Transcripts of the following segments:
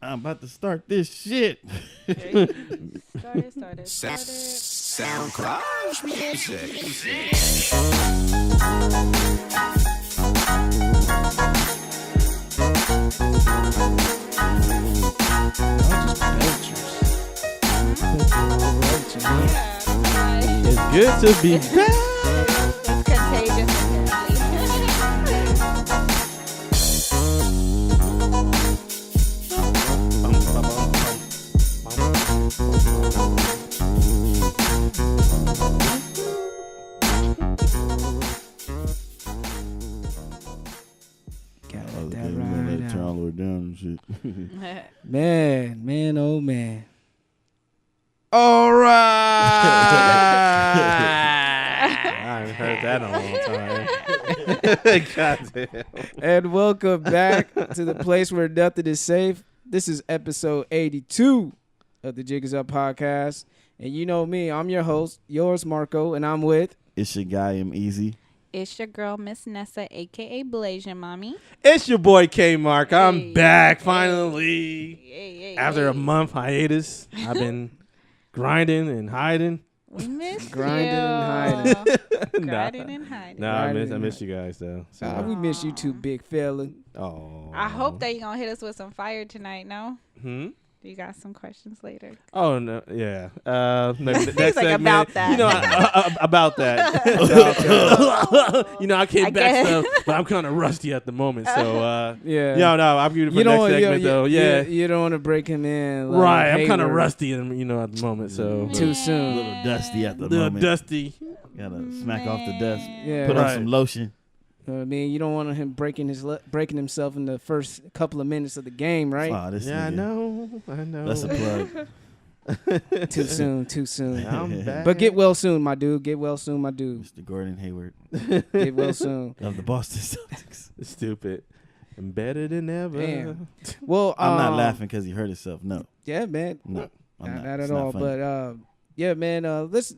I'm about to start this shit. Started. SoundCloud music. It's good to be back. It's contagious. Turn all the way down and shit. Man, oh man. All right. I haven't heard that in a long time. Goddamn. And welcome back to the place where nothing is safe. This is episode 82 of the jigisuppodcast. And you know me, I'm your host, yours Marco, and I'm with... It's your guy, I'm Easy. It's your girl, Miss Nessa, a.k.a. Blasian Mommy. It's your boy K-Mark. I'm back finally. After a month hiatus, I've been grinding and hiding. We missed Grinding you. and hiding. Grinding and hiding. No, I miss you guys though. So. We miss you too, big fella. Oh. I hope that you're going to hit us with some fire tonight, no? Hmm? You got some questions later. Oh no, yeah. Next He's like, segment, about that. You know, about that. You know, I came back stuff, but I'm kind of rusty at the moment. So Yeah. No, I'm good for next segment though. Yeah. You don't want to break him in. Like Right, I'm kind of Hayward. rusty, at the moment. So Too soon. A little dusty at the little moment. dusty. Gotta smack off the dust. Yeah. Put on Right. some lotion. You know what I mean? You don't want him breaking himself in the first couple of minutes of the game, right? Oh, this Yeah, I nigga. know. That's a plug. Too soon. I'm back. But get well soon, my dude. Get well soon, my dude. Mr. Gordon Hayward Get well soon. of the Boston Celtics. Stupid. I'm better than ever. Damn. Well, I'm not laughing because he hurt himself. No. Yeah, man. No. I'm Not It's at not all. funny. But yeah, man. Let's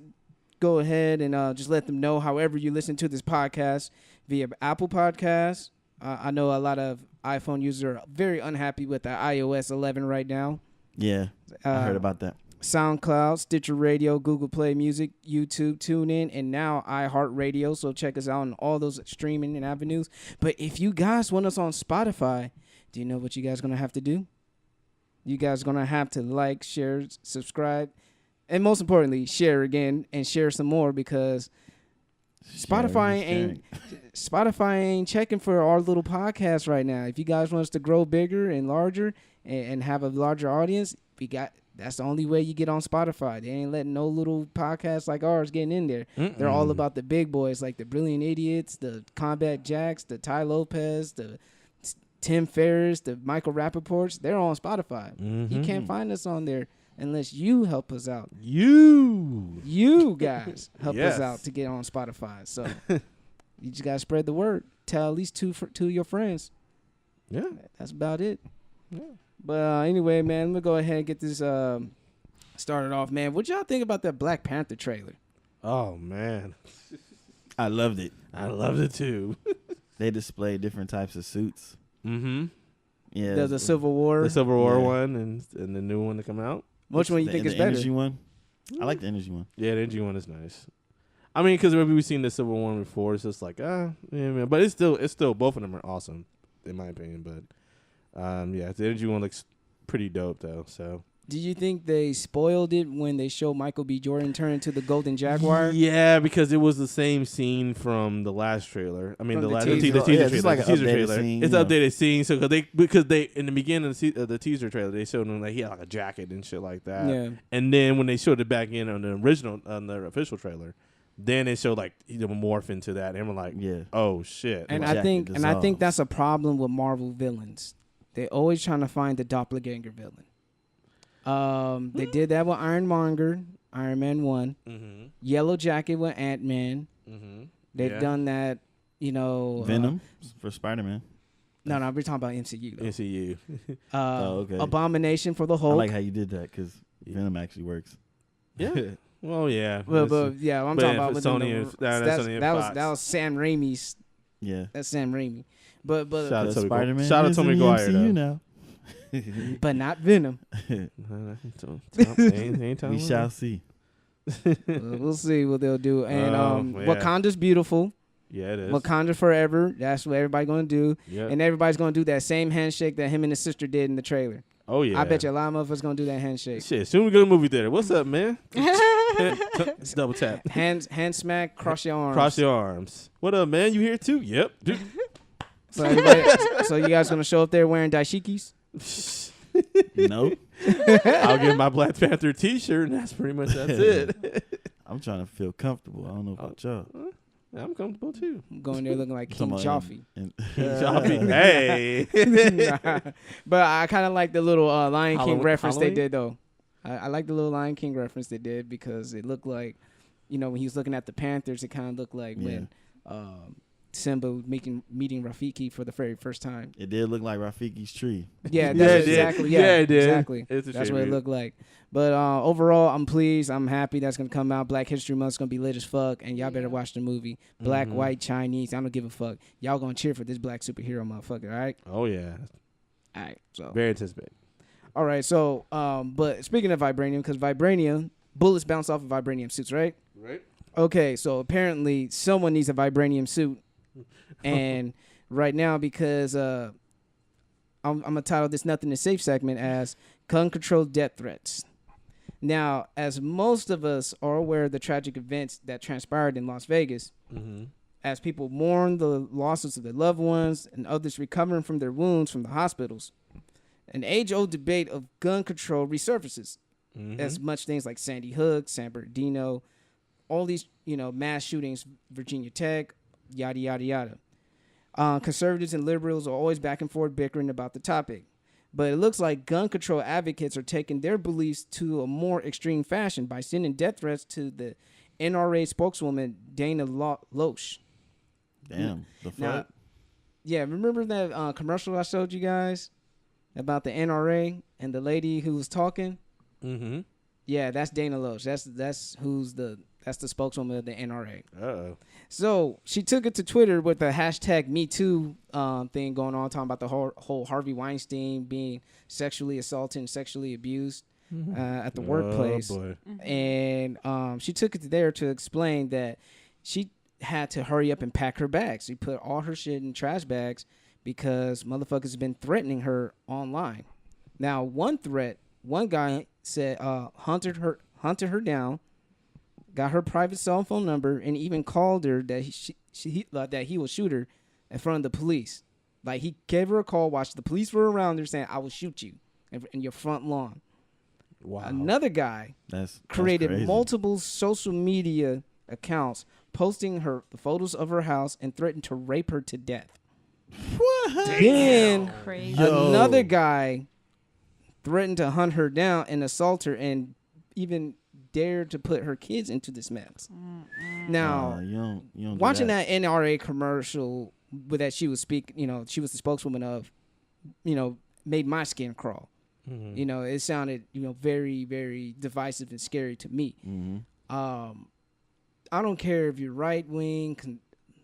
go ahead and just let them know. However you listen to this podcast via Apple Podcasts. I know a lot of iPhone users are very unhappy with the iOS 11 right now. Yeah, I heard about that. SoundCloud, Stitcher Radio, Google Play Music, YouTube, TuneIn, and now iHeartRadio. So check us out on all those streaming and avenues. But if you guys want us on Spotify, do you know what you guys going to have to do? You guys going to have to like, share, subscribe, and most importantly, share again and share some more because Spotify ain't checking for our little podcast right now. If you guys want us to grow bigger and larger and have a larger audience, that's the only way you get on Spotify. They ain't letting no little podcasts like ours getting in there. They're all about the big boys like the Brilliant Idiots, the Combat Jacks, the Ty Lopez, the Tim Ferriss, the Michael Rappaports. They're on Spotify. You can't find us on there unless you help us out. You guys help us out to get on Spotify. So you just gotta spread the word. Tell at least two of your friends. Yeah. That's about it. Yeah. But anyway, man, let me go ahead and get this started off, man. What y'all think about that Black Panther trailer? Oh, man. I loved it. I loved it, too. They displayed different types of suits. Mm-hmm. Yeah, There's a Civil War. The Civil War Yeah. one and the new one to come out. Which one you think is better? The energy one. I like the energy one. Yeah, the energy one is nice. I mean, because we've seen the Civil War before, it's just like, yeah, man. But it's still, both of them are awesome, in my opinion. But, yeah, the energy one looks pretty dope, though, so. Do you think they spoiled it when they showed Michael B. Jordan turn into the Golden Jaguar? Yeah, because it was the same scene from the last trailer. I mean, From the the teaser teaser. trailer. Yeah, it's like the an teaser updated trailer. scene, It's you an know. updated scene. So because they in the beginning of the teaser trailer, they showed him like he had like a jacket and shit like that. Yeah. And then when they showed it back in on the official trailer, then they showed like he would morph into that, and we're like, Yeah. oh shit. And Jacket I think dissolves. that's a problem with Marvel villains. They always trying to find the doppelganger villain. They did that with Iron Man 1. Mm-hmm. Yellow Jacket with Ant-Man. Mm-hmm. They've done that, Venom for Spider-Man. No, we're talking about MCU. Though. MCU. Okay. Abomination for the I Hulk. like how you did that because Venom actually works. Yeah. Well, yeah. But yeah, I'm but talking yeah, about for within Sony and- that's Sony and Fox. that was Sam Raimi's. Yeah. That's Sam Raimi. But Shout out to Spider-Man Shout out is to in Tobey the Maguire, MCU though. now. but not Venom. We shall see. We'll see what they'll do. And Yeah. Wakanda's beautiful. Yeah, it is. Wakanda forever. That's what everybody's gonna do. Yeah. And everybody's gonna do that same handshake that him and his sister did in the trailer. Oh yeah. I bet you a lot of motherfuckers gonna do that handshake. Shit, soon we go to the movie theater. What's up, man? Let's double tap. Hand smack, cross your arms. Cross your arms. What up, man? You here too? Yep. Dude. So you guys gonna show up there wearing dashikis? Nope. I'll get my Black Panther T-shirt, and that's it. I'm trying to feel comfortable. I don't know about y'all. I'm comfortable too. I'm going there looking like King Joffrey. Hey. Nah. But I kind of like the little Lion King reference Halloween? they did, though. I like the little Lion King reference they did because it looked like, when he was looking at the Panthers, it kind of looked like when Simba meeting Rafiki for the very first time. It did look like Rafiki's tree. Yeah, that's exactly. Yeah, it did. Exactly. It's a that's what it tribute. looked like. But overall, I'm pleased. I'm happy that's gonna come out. Black History Month's gonna be lit as fuck, and y'all better watch the movie. Black, white, Chinese. I don't give a fuck. Y'all gonna cheer for this black superhero, motherfucker. All right. Oh yeah. All right. So. Very anticipated. All right. So, but speaking of vibranium, because vibranium bullets bounce off of vibranium suits, right? Right. Okay. So apparently, someone needs a vibranium suit, and right now because I'm gonna title this "Nothing is Safe" segment as "Gun Control Death Threats." Now, as most of us are aware of the tragic events that transpired in Las Vegas, as people mourn the losses of their loved ones and others recovering from their wounds from the hospitals, an age-old debate of gun control resurfaces. As much things like Sandy Hook, San Bernardino, all these, mass shootings, Virginia Tech, yada, yada, yada. Conservatives and liberals are always back and forth bickering about the topic. But it looks like gun control advocates are taking their beliefs to a more extreme fashion by sending death threats to the NRA spokeswoman, Dana Loesch. Damn. The fuck? Now, yeah, remember that commercial I showed you guys about the NRA and the lady who was talking? Mm-hmm. Yeah, that's Dana Loesch. That's the spokeswoman of the NRA. Uh-oh. So she took it to Twitter with the hashtag #MeToo thing going on, talking about the whole Harvey Weinstein being sexually assaulted and sexually abused at the workplace. Boy. And she took it there to explain that she had to hurry up and pack her bags. She put all her shit in trash bags because motherfuckers have been threatening her online. Now, one guy said hunted her down, got her private cell phone number, and even called her that he will shoot her in front of the police. Like, he gave her a call while the police were around there saying, "I will shoot you in your front lawn." Wow. Another guy That's created crazy. multiple social media accounts posting the photos of her house and threatened to rape her to death. What? Then Crazy. another guy threatened to hunt her down and assault her and even dared to put her kids into this mess. Now, you don't do watching that NRA commercial that she was she was the spokeswoman of, made my skin crawl. It sounded, very, very divisive and scary to me. I don't care if you're right wing,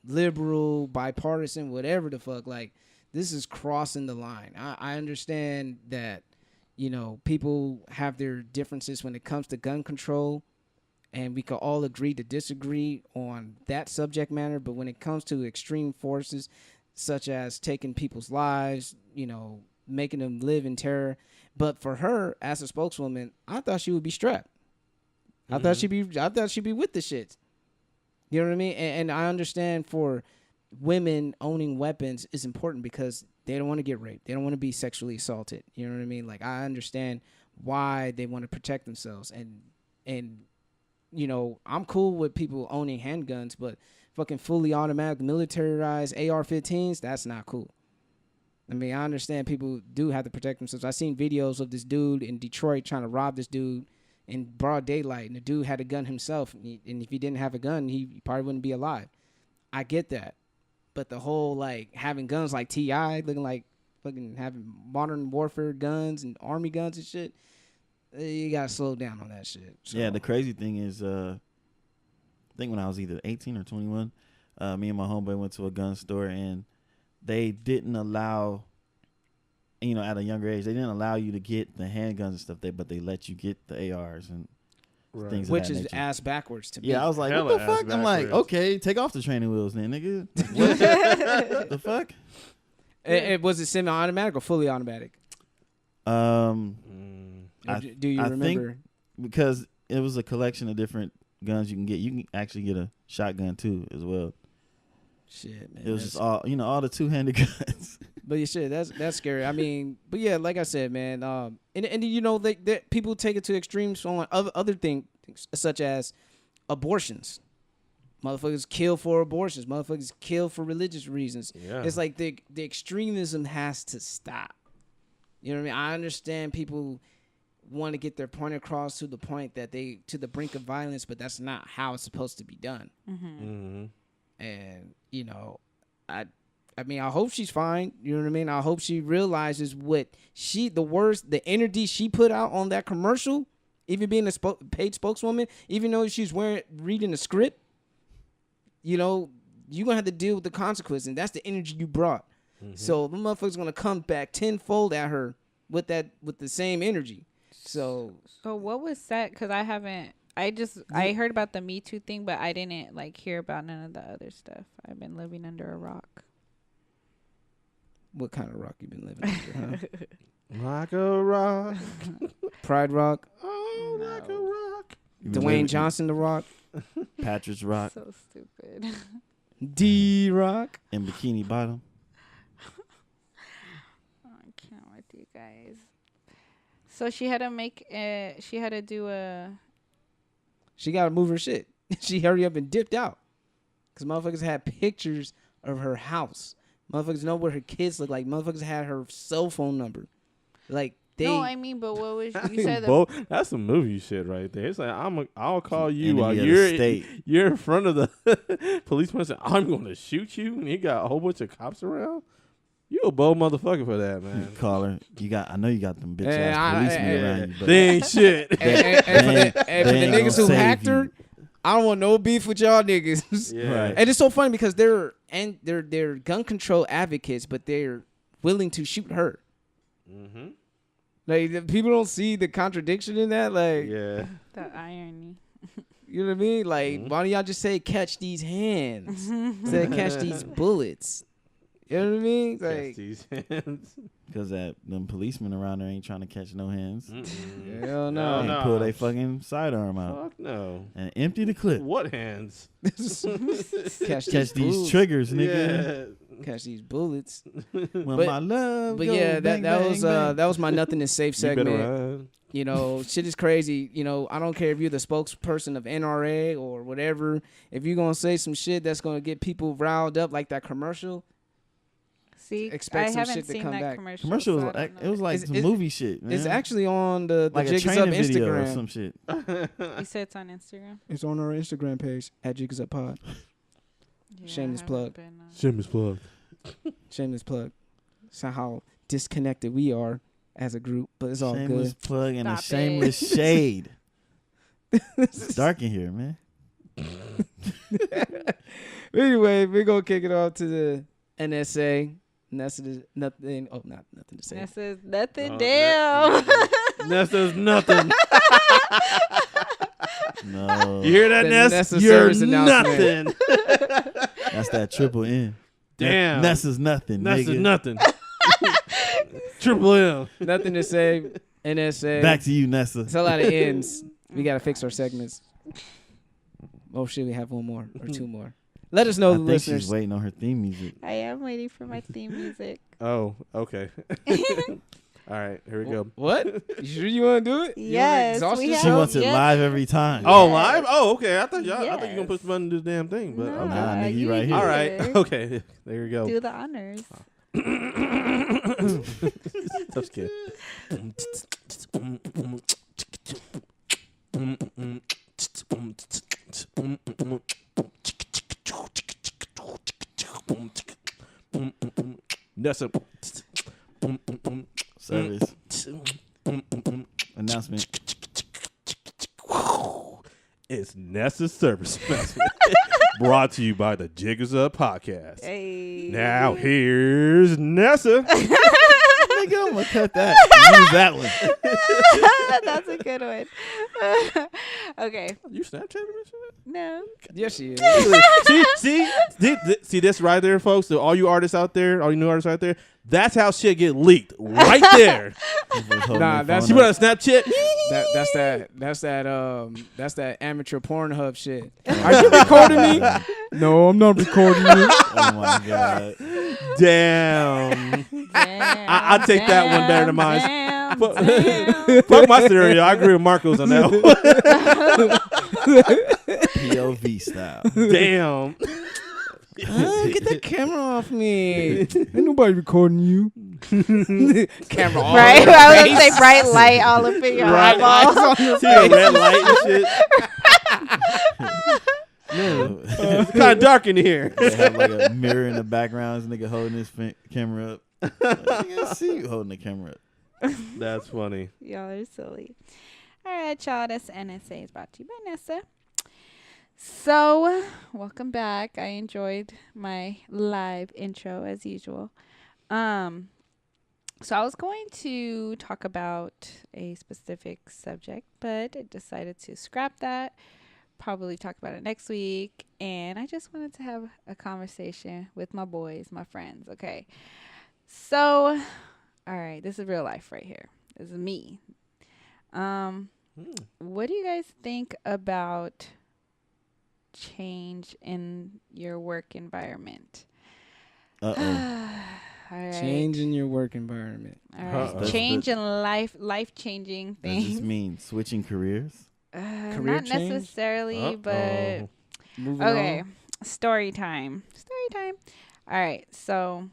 liberal, bipartisan, whatever the fuck. Like, this is crossing the line. I understand that, people have their differences when it comes to gun control, and we can all agree to disagree on that subject matter. But when it comes to extreme forces, such as taking people's lives, making them live in terror. But for her, as a spokeswoman, I thought she would be strapped. I thought she'd be with the shit. You know what I mean? And I understand for women owning weapons is important because they don't want to get raped. They don't want to be sexually assaulted. You know what I mean? Like, I understand why they want to protect themselves. And I'm cool with people owning handguns, but fucking fully automatic militarized AR-15s, that's not cool. I mean, I understand people do have to protect themselves. I've seen videos of this dude in Detroit trying to rob this dude in broad daylight, and the dude had a gun himself, and if he didn't have a gun, he probably wouldn't be alive. I get that. But the whole, like, having guns like T.I., looking like fucking having modern warfare guns and army guns and shit, you got to slow down on that shit. So. Yeah, the crazy thing is, I think when I was either 18 or 21, me and my homeboy went to a gun store, and they didn't allow at a younger age, they didn't allow you to get the handguns and stuff, but they let you get the ARs and things of Which that is nature. ass backwards to me. Yeah, I was like, Hella what the fuck? ass I'm like, backwards. okay, take off the training wheels then, nigga. What the fuck? Was it semi-automatic or fully automatic? Do Do you remember? think because it was a collection of different guns you can get. You can actually get a shotgun too as well. Shit, man. It was just all all the two-handed guns. But yeah, shit, that's scary. I mean, but yeah, like I said, man. And they people take it to extremes on other things such as abortions. Motherfuckers kill for abortions. Motherfuckers kill for religious reasons. Yeah. It's like the extremism has to stop. You know what I mean? I understand people want to get their point across to the point that to the brink of violence, but that's not how it's supposed to be done. Mm-hmm. And I mean, I hope she's fine. You know what I mean? I hope she realizes what the energy she put out on that commercial, even being a paid spokeswoman, even though she's reading the script, you're going to have to deal with the consequence. And that's the energy you brought. Mm-hmm. So the motherfucker's going to come back tenfold at her with the same energy. So what was that? Because I heard about the Me Too thing, but I didn't hear about none of the other stuff. I've been living under a rock. What kind of rock you been living under, huh? Like a rock. Pride Rock? Oh, No. like a rock. Dwayne Johnson the Rock? Patrick's Rock So stupid. D Rock? and Bikini Bottom. I can't with you guys. So she had to do a. She got to move her shit. She hurry up and dipped out. Because motherfuckers had pictures of her house. Motherfuckers know what her kids look like. Motherfuckers had her cell phone number. Like, No, I mean, but what was you said? That's some movie shit right there. It's like I'll call you Enemy while of the you're state. you're in front of the policeman. Saying, I'm going to shoot you, and you got a whole bunch of cops around. You a bold motherfucker for that, man. Caller, I know you got them bitch ass policemen around you, but They ain't shit. and for the ain't niggas gonna who save hacked her, you. I don't want no beef with y'all niggas. Yeah. Right. And it's so funny because they're gun control advocates, but they're willing to shoot her. Mm-hmm. Like, people don't see the contradiction in that. Like, Yeah. The irony. you know what I mean? Like, Mhm. why don't y'all just say catch these hands instead of catch these bullets? You know what I mean? Catch Like, these hands. because them policemen around there ain't trying to catch no hands. Mm-mm. hell No, They no. no. pull their fucking sidearm out Fuck no. and empty the clip. What hands? Catch Catch these bullets. triggers, nigga. Catch these bullets. When But- my love But goes yeah, bang, that was bang, bang. that was my nothing is safe You better segment. run. You know, shit is crazy. You know, I don't care if you're the spokesperson of NRA or whatever. If you're gonna say some shit that's gonna get people riled up like that commercial, See, Expect I some haven't shit to seen come that back. commercial. Commercial so was I don't it was know. like It's- some it- movie shit, man. it's actually on the like a Jig Is Up training video or Instagram. some shit. You said it's on Instagram. It's on our Instagram page at Jig Is Up Pod. Yeah, Shameless I plug. haven't been, Shameless plug. Shameless plug. So how disconnected we are as a group, but it's all Shameless good. plug and a Stop shameless shade. It's dark in here, man. Anyway, we're gonna kick it off to the NSA. Nessa, nothing. Oh, not nothing to say. That says nothing. Oh, Damn. Nessa's nothing. No, You hear that, The Ness? Nessa You're Service Announcement. nothing. that's that triple N. Damn. Nessa's nothing. Nessa's nigga. nothing. Triple M. Nothing to say. NSA. Back to you, Nessa. It's a lot of ends. We gotta fix our segments. Oh shit, we have one more or two more. Let us know, I the think listeners. she's waiting on her theme music. I am waiting for my theme music. Oh, okay. All right, here we go. What? You sure you want to do it? Yes, exhausted? we She have- wants it yes. live every time. Oh, Yes. live? Oh, okay. I thought you were gonna Yes. push the button to the damn thing, but No, okay. Nah, nigga, you right here. All right. it. Okay. There you go. Do the honors. Tough skit. Nessa Service announcement. It's Nessa Service Announcement. Brought to you by the Jigisuppodcast. Hey. Now here's Nessa. Nigga, I'm gonna cut that. Use that one. That's a good one. Okay. You Snapchatting that shit? No. Yes, she is. See this right there, folks. So all you artists out there, all you new artists out there, that's how shit get leaked. Right there. Nah, that's You put on Snapchat. That's that amateur Pornhub shit. Are you recording me? No, I'm not recording you. Oh my god. Damn. I'll take that one better than mine. Damn. Fuck my scenario. I agree with Marcos on that one. POV style. Damn. Get that camera off me. Ain't nobody recording you. Camera off. Right? I was gonna say bright light all up in your Right. eyeballs. See a red light and shit. It's kind of dark in here. They have like a mirror in the background. This nigga holding his camera up. I can see you holding the camera up. That's funny. Y'all are silly. All right, y'all. This NSA is brought to you by Nessa. So, welcome back. I enjoyed my live intro as usual. So I was going to talk about a specific subject, but I decided to scrap that. Probably talk about it next week. And I just wanted to have a conversation with my boys, my friends. Okay. So, all right, this is real life right here. This is me. What do you guys think about change in your work environment? Uh-oh. All right. Change in your work environment. All right. Change in life-changing Does this things. mean switching careers? Career Not change? necessarily, but Moving okay. on. Story time. All right. So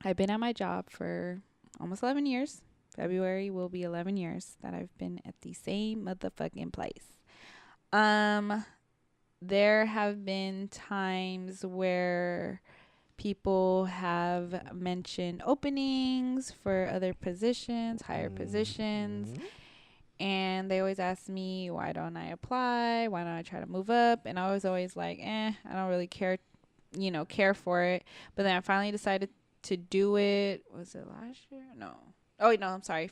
I've been at my job for almost 11 years. February will be 11 years that I've been at the same motherfucking place. There have been times where people have mentioned openings for other positions, higher positions. And they always ask me, why don't I apply? Why don't I try to move up? And I was always like, I don't really care for it. But then I finally decided to do it. Was it last year? No. Oh, no, I'm sorry.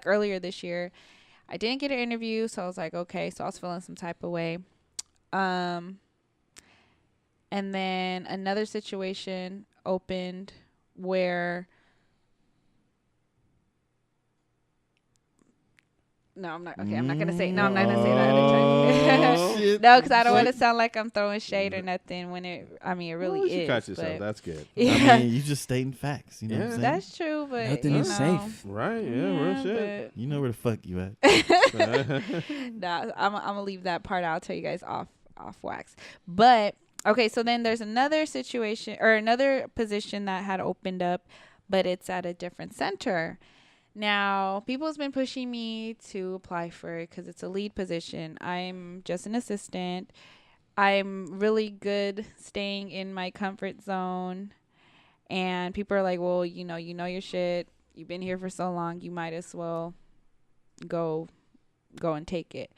Earlier this year. I didn't get an interview, so I was like, okay. So I was feeling some type of way. And then another situation opened where I'm not gonna say that other time. No, because I don't want to sound like I'm throwing shade or nothing when it really is. You catch yourself. That's good. Yeah. I mean, you just stating facts. You know what I'm saying? That's true, but Nothing is safe. Right? Yeah, real shit. You know where the fuck you at. Nah, I'm gonna leave that part out. I'll tell you guys off wax. But okay, so then there's another situation or another position that had opened up, but it's at a different center. Now, people's been pushing me to apply for it because it's a lead position. I'm just an assistant. I'm really good staying in my comfort zone. And people are like, well, you know your shit. You've been here for so long. You might as well go and take it.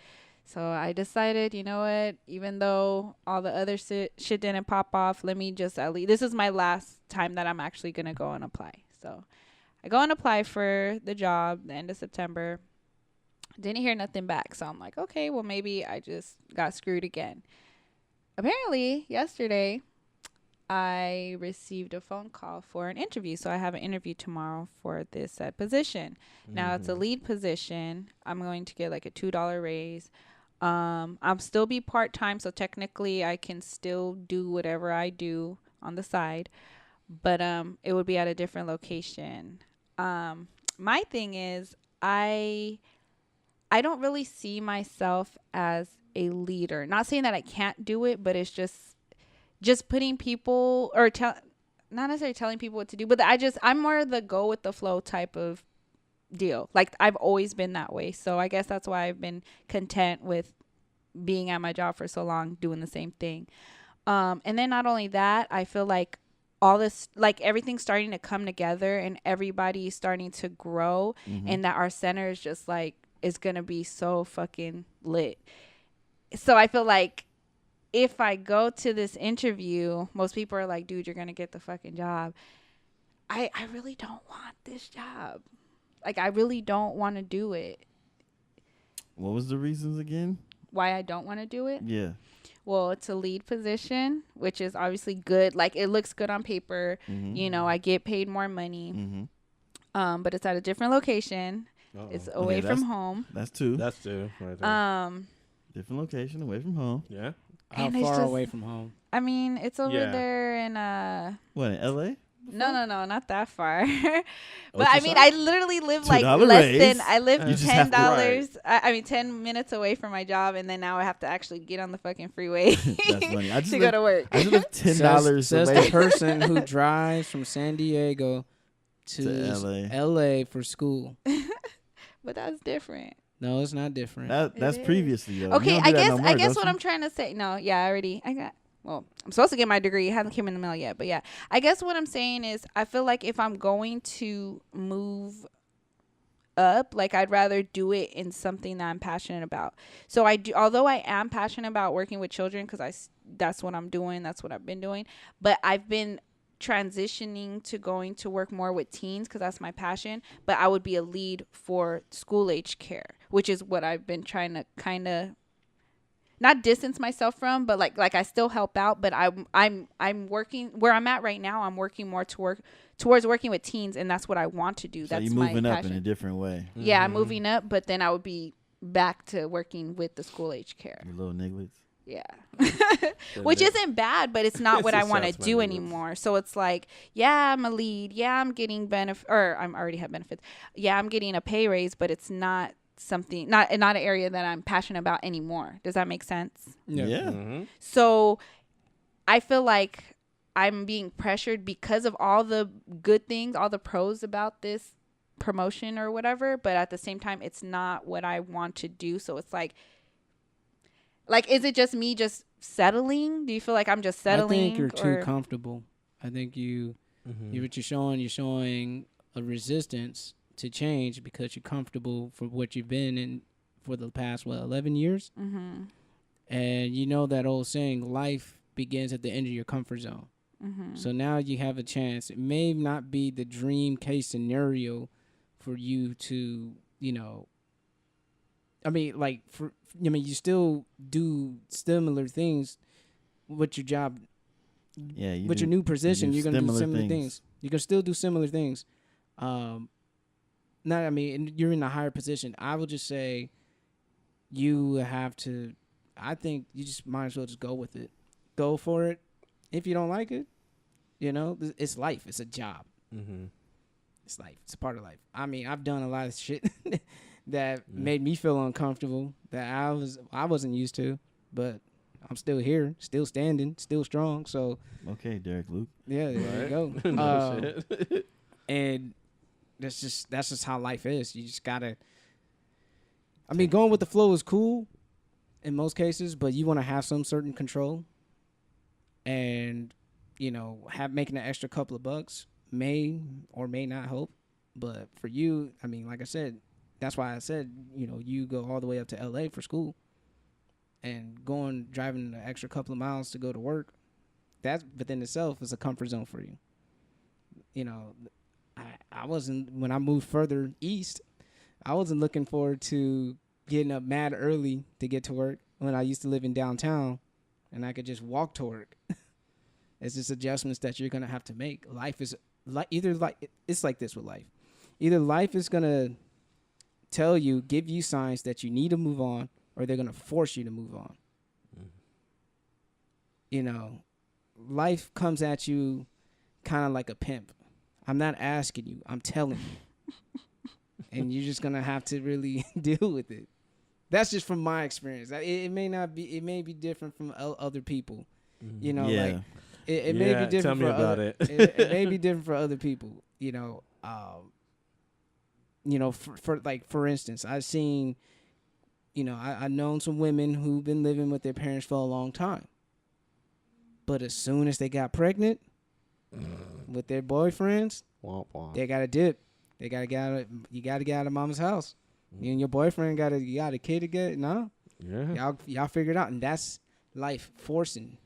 So I decided, you know what? Even though all the other shit didn't pop off, let me just at least. This is my last time that I'm actually going to go and apply. So I go and apply for the job the end of September. Didn't hear nothing back. So I'm like, okay, well, maybe I just got screwed again. Apparently, yesterday, I received a phone call for an interview. So I have an interview tomorrow for this position. Now, it's a lead position. I'm going to get like a $2 raise. I'll still be part-time. So technically, I can still do whatever I do on the side. But it would be at a different location. My thing is I don't really see myself as a leader. Not saying that I can't do it, but it's just putting people or not necessarily telling people what to do, but I'm more the go with the flow type of deal. Like I've always been that way. So I guess that's why I've been content with being at my job for so long, doing the same thing. And then not only that, I feel like all this, like everything's starting to come together and everybody's starting to grow, and that our center is just like, is going to be so fucking lit. So I feel like if I go to this interview, most people are like, dude, you're going to get the fucking job. I really don't want this job. Like, I really don't want to do it. What was the reasons again? Why I don't want to do it? Yeah. Well, it's a lead position, which is obviously good. Like, it looks good on paper. Mm-hmm. You know, I get paid more money. Mm-hmm. But it's at a different location. Uh-oh. It's away Okay, from home. That's two. That's two right there. Different location, away from home. Yeah. How And it's far just- away from home? I mean, it's over Yeah. there in What, in L.A.? No, not that far. But I mean, I literally live like $2 less raise. than I live You just have $10. to- I mean, 10 minutes away from my job, and then now I have to actually get on the fucking freeway That's funny. I just to go live, to work. I just live $10 Says away the person who drives from San Diego to to LA. LA for school. But that's different. No, it's not different. That's is. previously though. You Okay, don't I do that guess no more, I guess don't what you? I'm trying to say. No, yeah, I'm supposed to get my degree. It hasn't come in the mail yet, but yeah. I guess what I'm saying is I feel like if I'm going to move up, like I'd rather do it in something that I'm passionate about. So although I am passionate about working with children because that's what I'm doing, that's what I've been doing, but I've been transitioning to going to work more with teens because that's my passion. But I would be a lead for school age care, which is what I've been trying to kind of not distance myself from, but like I still help out, but I'm working where I'm at right now. I'm working more towards working with teens, and that's what I want to do. So That's you're my moving up passion. in a different way. Yeah, I'm moving up, but then I would be back to working with the school age care. You little nigglets. Yeah. Which isn't bad, but it's not what I want to Sounds do funny. anymore. So it's like, yeah, I'm a lead. Yeah, I'm getting I'm already have benefits. Yeah, I'm getting a pay raise, but it's not something, not an area that I'm passionate about anymore. Does that make sense? Yeah. Mm-hmm. So I feel like I'm being pressured because of all the good things, all the pros about this promotion or whatever, but at the same time, it's not what I want to do. So it's like, is it just me just settling? Do you feel like I'm just settling? I think you're too comfortable. I think you Mm-hmm. what you're showing a resistance to change because you're comfortable for what you've been in for the past 11 years. Mm-hmm. And you know that old saying, life begins at the end of your comfort zone. Mm-hmm. So now you have a chance. It may not be the dream case scenario for you to, you still do similar things with your job. Yeah. With your new position, do you're going to do similar similar things. things. You can still do similar things. And you're in a higher position. I will just say you have to, I think you just might as well just go with it. Go for it. If you don't like it, it's life. It's a job. Mm-hmm. It's life. It's a part of life. I mean, I've done a lot of shit that made me feel uncomfortable that I wasn't used to, but I'm still here, still standing, still strong. So Okay, Derek Luke. yeah, there you go. No shit. And that's just how life is. You just gotta. I mean, going with the flow is cool in most cases, but you want to have some certain control. And making an extra couple of bucks may or may not help, but for you, I mean, like I said, that's why I said you go all the way up to LA for school, and driving an extra couple of miles to go to work. That within itself is a comfort zone for you. I wasn't, when I moved further east, I wasn't looking forward to getting up mad early to get to work when I used to live in downtown and I could just walk to work. It's just adjustments that you're going to have to make. Life is it's like this with life. Either life is going to give you signs that you need to move on, or they're going to force you to move on. Mm-hmm. Life comes at you kind of like a pimp. I'm not asking you, I'm telling you. And you're just going to have to really deal with it. That's just from my experience. It may be different from other people. Mm-hmm. Yeah. It may be different. Tell me about it. It may be different for other people. For instance, I've seen, I've known some women who've been living with their parents for a long time. But as soon as they got pregnant with their boyfriends, Womp womp. they got to dip. They got to get out. You got to get out of mama's house. You and your boyfriend got a kid to get. No, Yeah. y'all figure it out, and that's life forcing.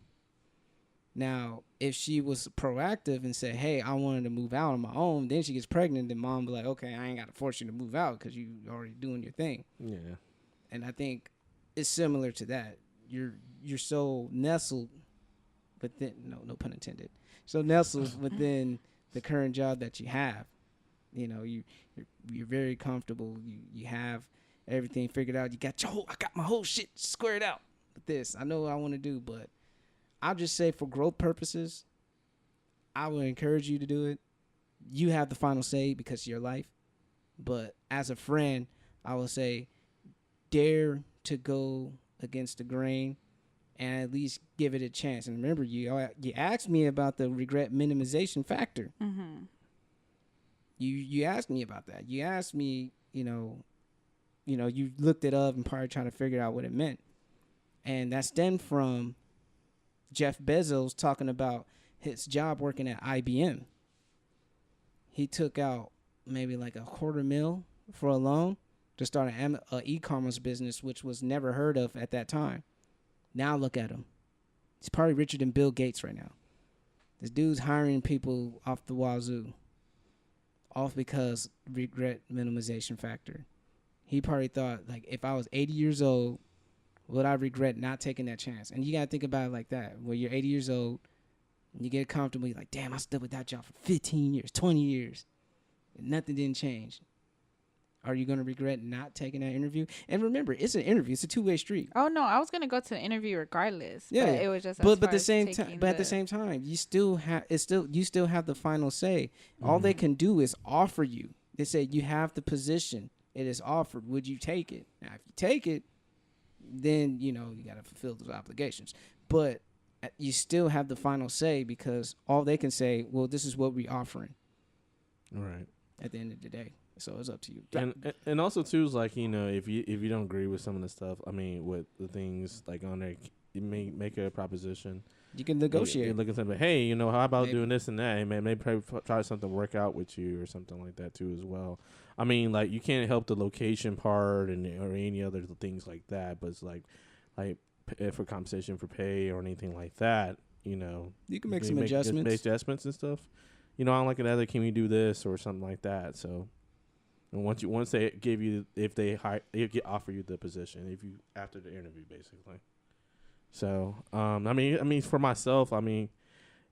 Now, if she was proactive and said, hey, I wanted to move out on my own, then she gets pregnant, then mom be like, okay, I ain't got to force you to move out because you already doing your thing. Yeah. And I think it's similar to that. You're so nestled within, no pun intended, so nestled within the current job that you have. You know, you're very comfortable. You have everything figured out. You got I got my whole shit squared out with this. I know what I want to do, but I'll just say for growth purposes, I would encourage you to do it. You have the final say because of your life. But as a friend, I will say dare to go against the grain and at least give it a chance. And remember, you asked me about the regret minimization factor. Mm-hmm. You asked me about that. You asked me, you looked it up and probably trying to figure out what it meant. And that stemmed from Jeff Bezos talking about his job working at IBM. He took out maybe like $250,000 for a loan to start an e-commerce business, which was never heard of at that time. Now look at him. He's probably richer than Bill Gates right now. This dude's hiring people off the wazoo. Off because regret minimization factor. He probably thought, like, if I was 80 years old, would I regret not taking that chance? And you got to think about it like that. Where you're 80 years old, and you get comfortable, you're like, damn, I stood with that job for 15 years, 20 years, and nothing didn't change. Are you going to regret not taking that interview? And remember, it's an interview. It's a two-way street. Oh, no, I was going to go to the interview regardless. Yeah. But it was just but at the same time, you still have the final say. Mm-hmm. All they can do is offer you. They say you have the position. It is offered. Would you take it? Now, if you take it, then, you got to fulfill those obligations. But you still have the final say because all they can say, well, this is what we're offering. Right. At the end of the day. So it's up to you. And also, too, is like, if you don't agree with some of the stuff, I mean, with the things, like, on there, you may make a proposition. You can negotiate. You look at something, hey, how about doing this and that? Hey, man, maybe try something to work out with you or something like that, too, as well. I mean, like, you can't help the location part or any other things like that, but it's like for compensation for pay or anything like that, you can make some adjustments. Make adjustments and stuff. I don't like another, can we do this or something like that? So, and once they give you, if they offer you the position, after the interview, basically. So, I mean, for myself, I mean,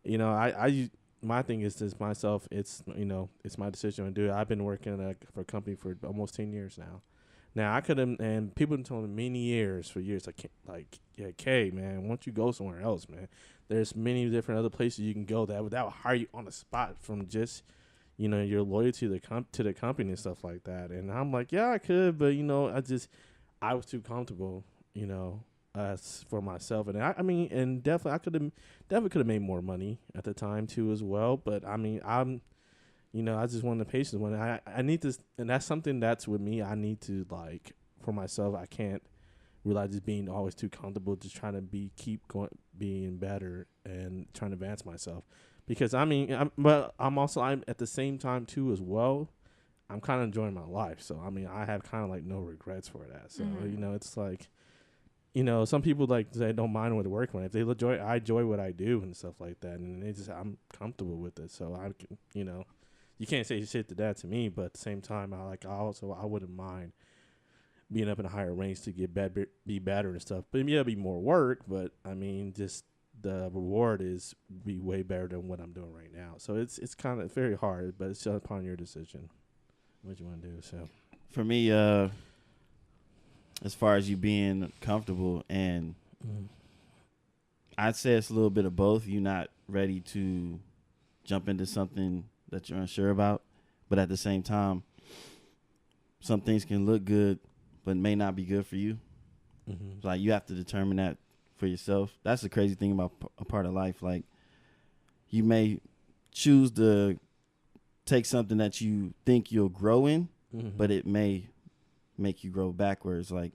I my thing is this myself. It's it's my decision to do it. I've been working for a company for almost 10 years now. Now I could have, and people have been telling me for years, Kay, man, why don't you go somewhere else, man? There's many different other places you can go that would hire you on the spot from just, your loyalty to the company and stuff like that. And I'm like, yeah, I could, but I was too comfortable, for myself. And I mean, and definitely could have made more money at the time too as well. But I mean, I just wanted the patience. When I need this, and that's something that's with me. I need to, like, for myself. I can't realize just being always too comfortable, just trying to keep going, being better and trying to advance myself. Because I mean, I'm at the same time too as well. I'm kind of enjoying my life, so I mean, I have kind of like no regrets for that. So it's like, some people like say don't mind with the work when if they I enjoy what I do and stuff like that, and I'm comfortable with it. So I can, you can't say shit to that to me, but at the same time, I wouldn't mind being up in a higher range to be better and stuff. But it'll be more work, but I mean, just the reward be way better than what I'm doing right now. So it's kind of very hard, but it's just upon your decision what you want to do. So for me, as far as you being comfortable, and I'd say it's a little bit of both. You're not ready to jump into something that you're unsure about, but at the same time, some things can look good but may not be good for you. Mm-hmm. Like, you have to determine that for yourself. That's the crazy thing about a part of life. Like, you may choose to take something that you think you'll grow in, but it may make you grow backwards. Like,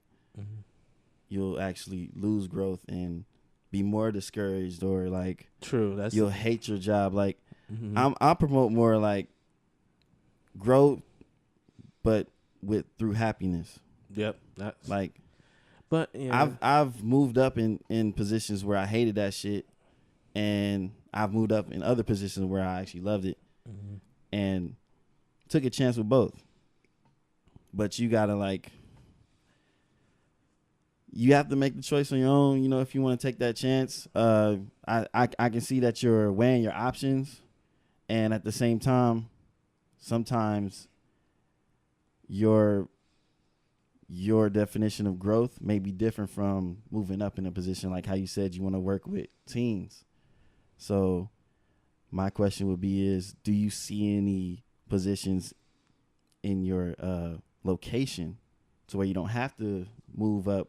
you'll actually lose growth and be more discouraged, or like, you'll hate your job. Like, I promote more like growth, but through happiness. Yep. That's like, but I've moved up in positions where I hated that shit, and I've moved up in other positions where I actually loved it and took a chance with both. But you gotta you have to make the choice on your own, if you want to take that chance. I can see that you're weighing your options, and at the same time, sometimes your definition of growth may be different from moving up in a position, like how you said you want to work with teens. So my question would be do you see any positions in your location to where you don't have to move up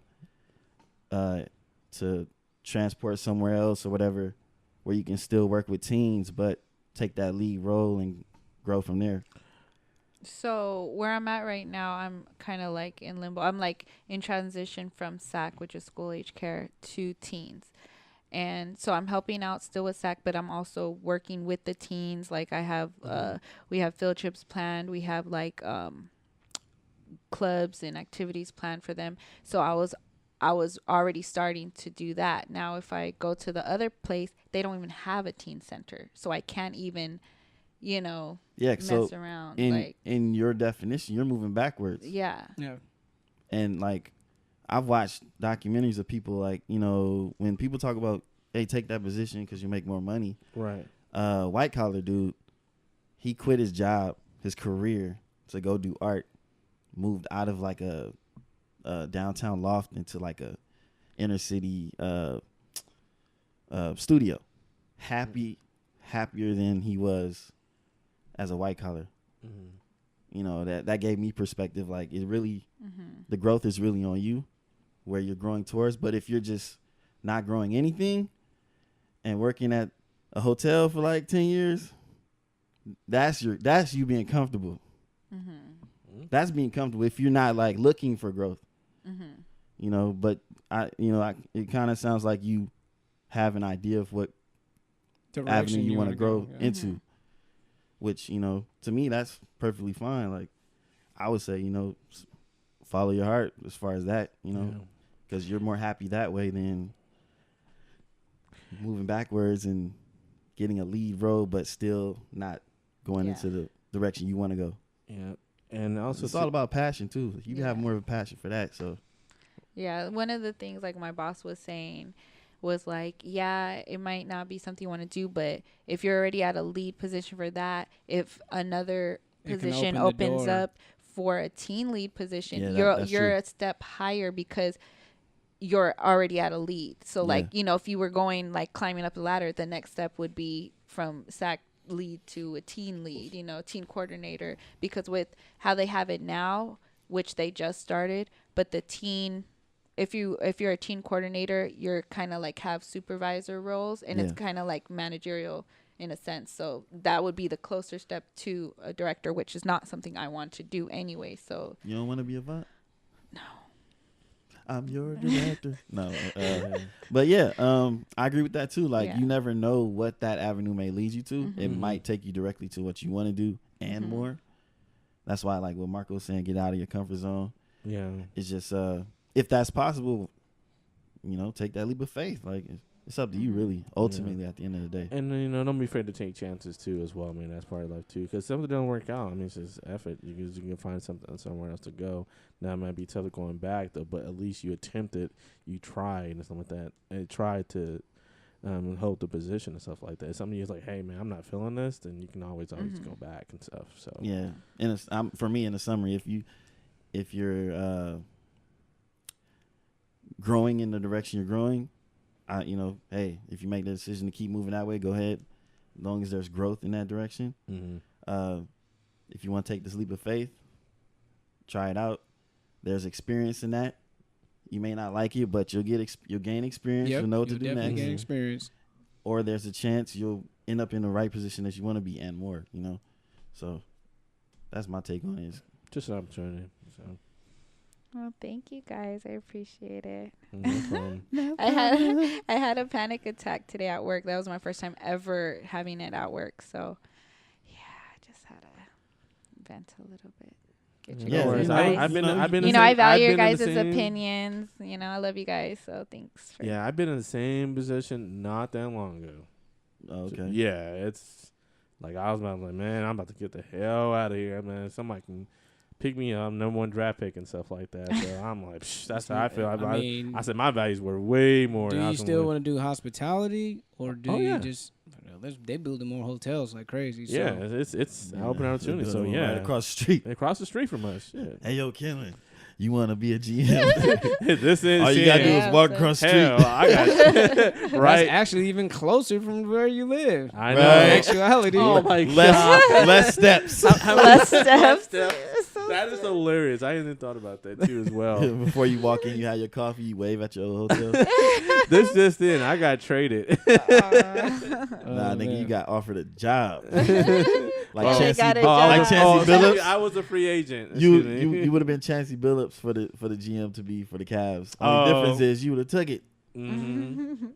to transport somewhere else or whatever, where you can still work with teens but take that lead role and grow from there? So where I'm at right now, I'm kind of like in limbo. I'm like in transition from SAC, which is school age care, to teens. And so I'm helping out still with SAC, but I'm also working with the teens. Like I have, we have field trips planned. We have like clubs and activities planned for them. So I was already starting to do that. Now, if I go to the other place, they don't even have a teen center. So I can't even, mess around. In your definition, you're moving backwards. Yeah. And I've watched documentaries of people when people talk about, hey, take that position because you make more money. Right. White collar dude, he quit his job, his career, to go do art. Moved out of a downtown loft into a inner city studio. Happier than he was as a white collar. That gave me perspective. It really, the growth is really on you, where you're growing towards. But if you're just not growing anything and working at a hotel for 10 years, that's you being comfortable. That's being comfortable if you're not looking for growth. But it kind of sounds like you have an idea of what avenue you want to grow into, which, to me, that's perfectly fine. I would say, follow your heart as far as that, because you're more happy that way than moving backwards and getting a lead role, but still not going into the direction you want to go. Yeah. And also, it's all about passion too. You have more of a passion for that. So, yeah, one of the things my boss was saying was it might not be something you want to do, but if you're already at a lead position for that, if another position opens up for a teen lead position, you're a step higher because you're already at a lead. So if you were going climbing up the ladder, the next step would be from SAC lead to a teen lead, teen coordinator, because with how they have it now, which they just started, but the teen, if you're a teen coordinator, you're kind of have supervisor roles, and it's kind of managerial in a sense. So that would be the closer step to a director, which is not something I want to do anyway. So you don't want to be a vet? No. I'm your director. No. But I agree with that too. You never know what that avenue may lead you to. It might take you directly to what you want to do and more. That's why what Marco was saying, get out of your comfort zone. Yeah. It's just if that's possible, take that leap of faith. It's up to you really, ultimately at the end of the day. And don't be afraid to take chances too as well. I mean, that's part of life too, because something don't work out. I mean, it's just effort. You can find something somewhere else to go. Now it might be tough going back though, but at least you attempted, you tried and stuff like that, and tried to hold the position and stuff like that. If something you're hey man, I'm not feeling this, then you can always go back and stuff. So yeah, and for me in the summary, if you're growing in the direction you're growing, hey, if you make the decision to keep moving that way, go ahead. As long as there's growth in that direction. If you want to take this leap of faith, try it out. There's experience in that. You may not like it, but you'll gain experience. You'll know what to do next. Gain experience. Or there's a chance you'll end up in the right position that you want to be and more. So that's my take on it. Just an opportunity. So. Well, thank you guys. I appreciate it. No problem. I had a panic attack today at work. That was my first time ever having it at work. So, yeah, I just had to vent a little bit. I've been. I value your guys' opinions. I love you guys. So thanks. I've been in the same position not that long ago. Oh, okay. Yeah, it's like I was like, man, I'm about to get the hell out of here, man. Somebody can pick me up, #1 draft pick and stuff like that. So I'm like, that's how I feel. I said my values were way more. Do you still want to do hospitality, or do you just? They building more hotels like crazy. So. Yeah, it's an open opportunity. So right across the street. Across the street from us. Yeah. Hey, yo, Kellen, you want to be a GM? This is all you gotta do is walk across the street. Hell, I got right. That's actually even closer from where you live. I know. Right. Actuality. Oh my God. Less steps. Less steps. That is hilarious. I hadn't thought about that too as well. Before you walk in, you have your coffee, you wave at your old hotel. This just in, I got traded. Nah, nigga, you got offered a job. Like Chancey, got a like job. Chancey Billups. I was a free agent. You would have been Chancey Billups for the GM to be for the Cavs. Only difference is you would have took it. Mm-hmm.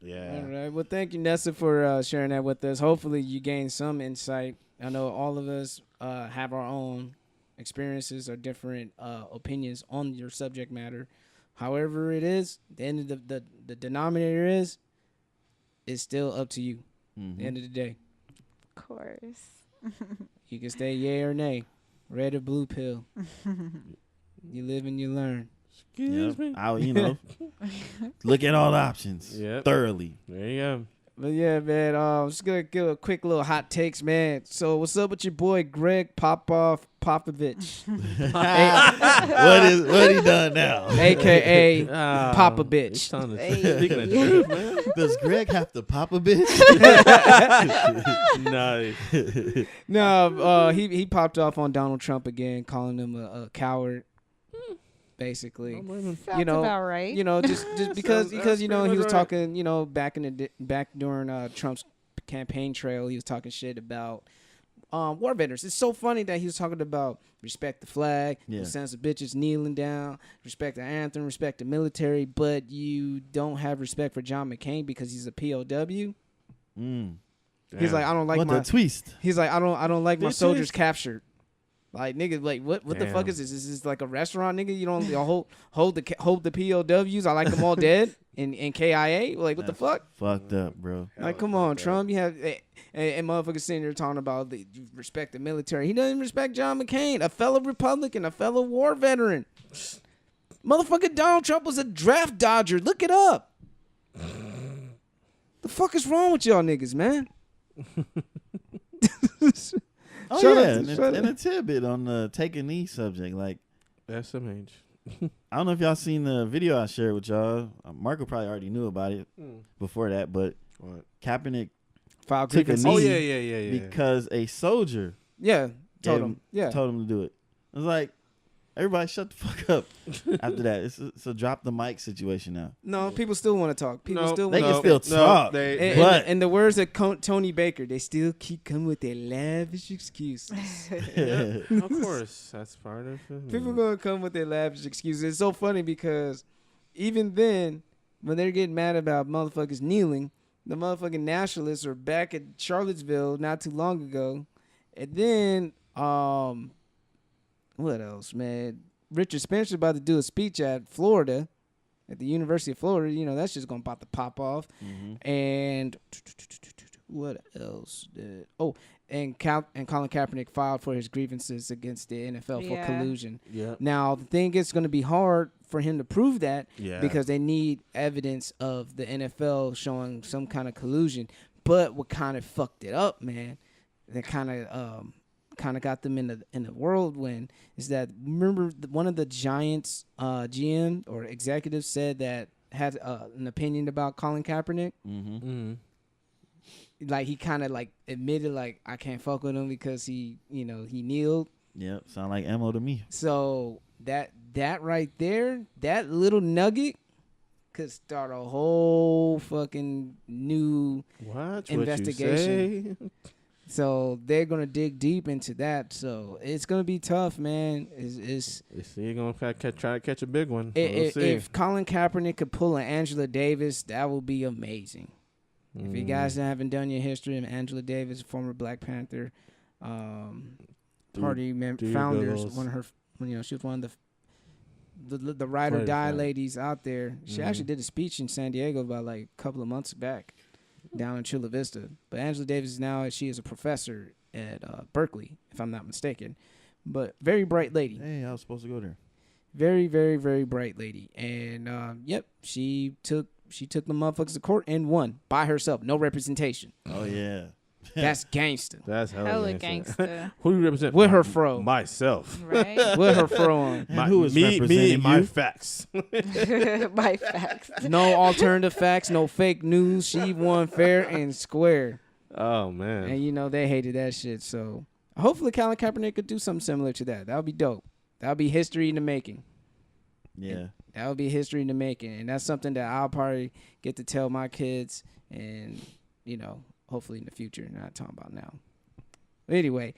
Yeah. All right. Well, thank you, Nessa, for sharing that with us. Hopefully, you gained some insight. I know all of us have our own experiences or different opinions on your subject matter. However it is, the end of the denominator is still up to you. At the end of the day. Of course. You can stay yay or nay, red or blue pill. You live and you learn. Excuse me. I'll, look at all the options thoroughly. There you go. But yeah, man, just gonna give a quick little hot takes, man. So what's up with your boy Gregg Popovich? What he done now? AKA Popovich. Speaking of truth, man. Does Gregg have to pop a bitch? Nice. No, he popped off on Donald Trump again, calling him a coward. Basically, Sounds about right. Just because he was right. talking, back during Trump's campaign trail, he was talking shit about war veterans. It's so funny that he was talking about respect the flag, the sons of bitches kneeling down, respect the anthem, respect the military, but you don't have respect for John McCain because he's a POW. He's like, I don't like the twist. He's like, I don't like my This soldiers is- captured. Like, nigga, like what the fuck is this? Is this like a restaurant, nigga? You don't hold the POWs. I like them all dead in KIA. Like, what the fuck? Fucked up, bro. Like, come on, Trump. You have and motherfuckers sitting there talking about you respect the military. He doesn't respect John McCain, a fellow Republican, a fellow war veteran. Motherfucking Donald Trump was a draft dodger. Look it up. The fuck is wrong with y'all niggas, man? Oh, Shut yeah, up. and a tidbit on the take a knee subject. Like, SMH. I don't know if y'all seen the video I shared with y'all. Marco probably already knew about it before that, but Kaepernick Filed took a grievances. knee Oh, yeah. because a soldier Yeah, told gave him. Yeah. told him to do it. I was like, everybody shut the fuck up after that. It's a drop the mic situation now. No, people still want to talk. People still They want can to still talk. And, in the words of Tony Baker, they still keep coming with their lavish excuses. Of course. That's part of it. People gonna come with their lavish excuses. It's so funny because even then, when they're getting mad about motherfuckers kneeling, the motherfucking nationalists are back at Charlottesville not too long ago. And then, what else, man? Richard Spencer's about to do a speech at Florida, at the University of Florida. That's just about to pop off. And what else? And Colin Kaepernick filed for his grievances against the NFL for collusion. Yeah. Now, the thing is going to be hard for him to prove that because they need evidence of the NFL showing some kind of collusion. But what kind of fucked it up, man, that kind of got them in the whirlwind is that, remember, one of the Giants GM or executives said that had an opinion about Colin Kaepernick. Like, he kind of like admitted, like, I can't fuck with him because he kneeled. Yep, sound like ammo to me. So that right there, that little nugget could start a whole fucking new investigation. What you say. So they're gonna dig deep into that. So it's gonna be tough, man. You're gonna try to catch a big one. If Colin Kaepernick could pull an Angela Davis, that would be amazing. If you guys haven't done your history of Angela Davis, former Black Panther party founders, one of her, she was one of the ride or die ladies out there. She actually did a speech in San Diego about like a couple of months back. down in Chula Vista. But Angela Davis she is a professor at Berkeley, if I'm not mistaken. But very bright lady. Hey, I was supposed to go there. Very, very, very bright lady. And she took the motherfuckers to court and won by herself. No representation. Oh yeah. That's gangster. That's Hella gangster. Who do you represent? With her fro. Myself. Right? With her fro on. And who is me representing and my you? facts. My facts. No alternative facts, no fake news. She won fair and square. Oh man. And they hated that shit. So hopefully Colin Kaepernick could do something similar to that. That would be dope. That would be history in the making. Yeah. That would be history in the making. And that's something that I'll probably get to tell my kids and, hopefully in the future, not talking about now. But anyway,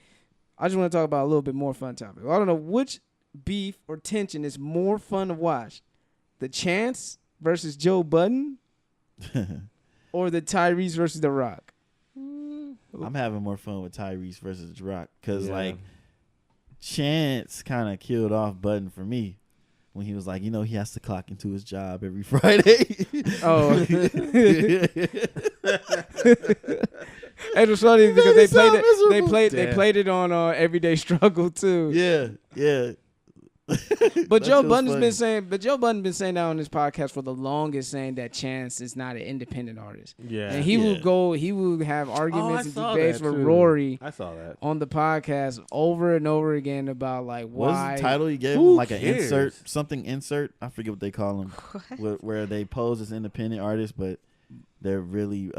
I just want to talk about a little bit more fun topic. I don't know which beef or tension is more fun to watch. The Chance versus Joe Budden or the Tyrese versus The Rock? I'm having more fun with Tyrese versus The Rock because Chance kind of killed off Budden for me when he was like, he has to clock into his job every Friday. Oh. It was funny because they played it on Everyday Struggle too. Yeah. But Joe Budden's been saying that on his podcast for the longest, saying that Chance is not an independent artist. Yeah. And he would have arguments and debates with too. Rory I saw that on the podcast over and over again about why. What was the title he gave him? Like an insert. I forget what they call him. Where they pose as independent artists, but they're really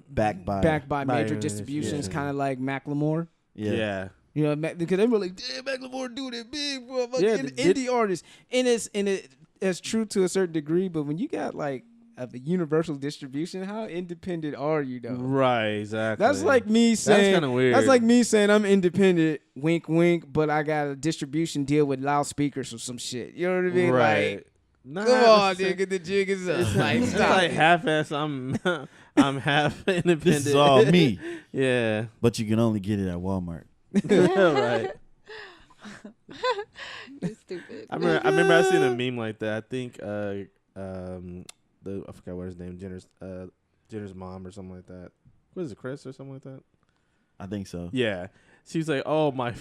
backed by major distributions, kind of like Macklemore. Yeah. Because they were like, damn, Macklemore doing it big, bro. Indie artist. And it's true to a certain degree, but when you got like a universal distribution, how independent are you though? Right, exactly. That's like me saying, that's kind of weird. That's like me saying I'm independent, wink, wink, but I got a distribution deal with loudspeakers or some shit. You know what I mean? Right. Like, Nah, come on, nigga, the jig is up. It's Stop like it. half-ass. I'm half independent. This is all me. Yeah. But you can only get it at Walmart. Right. You're stupid. I remember I seen a meme like that. I think I forgot what his name, Jenner's mom or something like that. What is it, Chris or something like that? I think so. Yeah. She was like, "Oh, my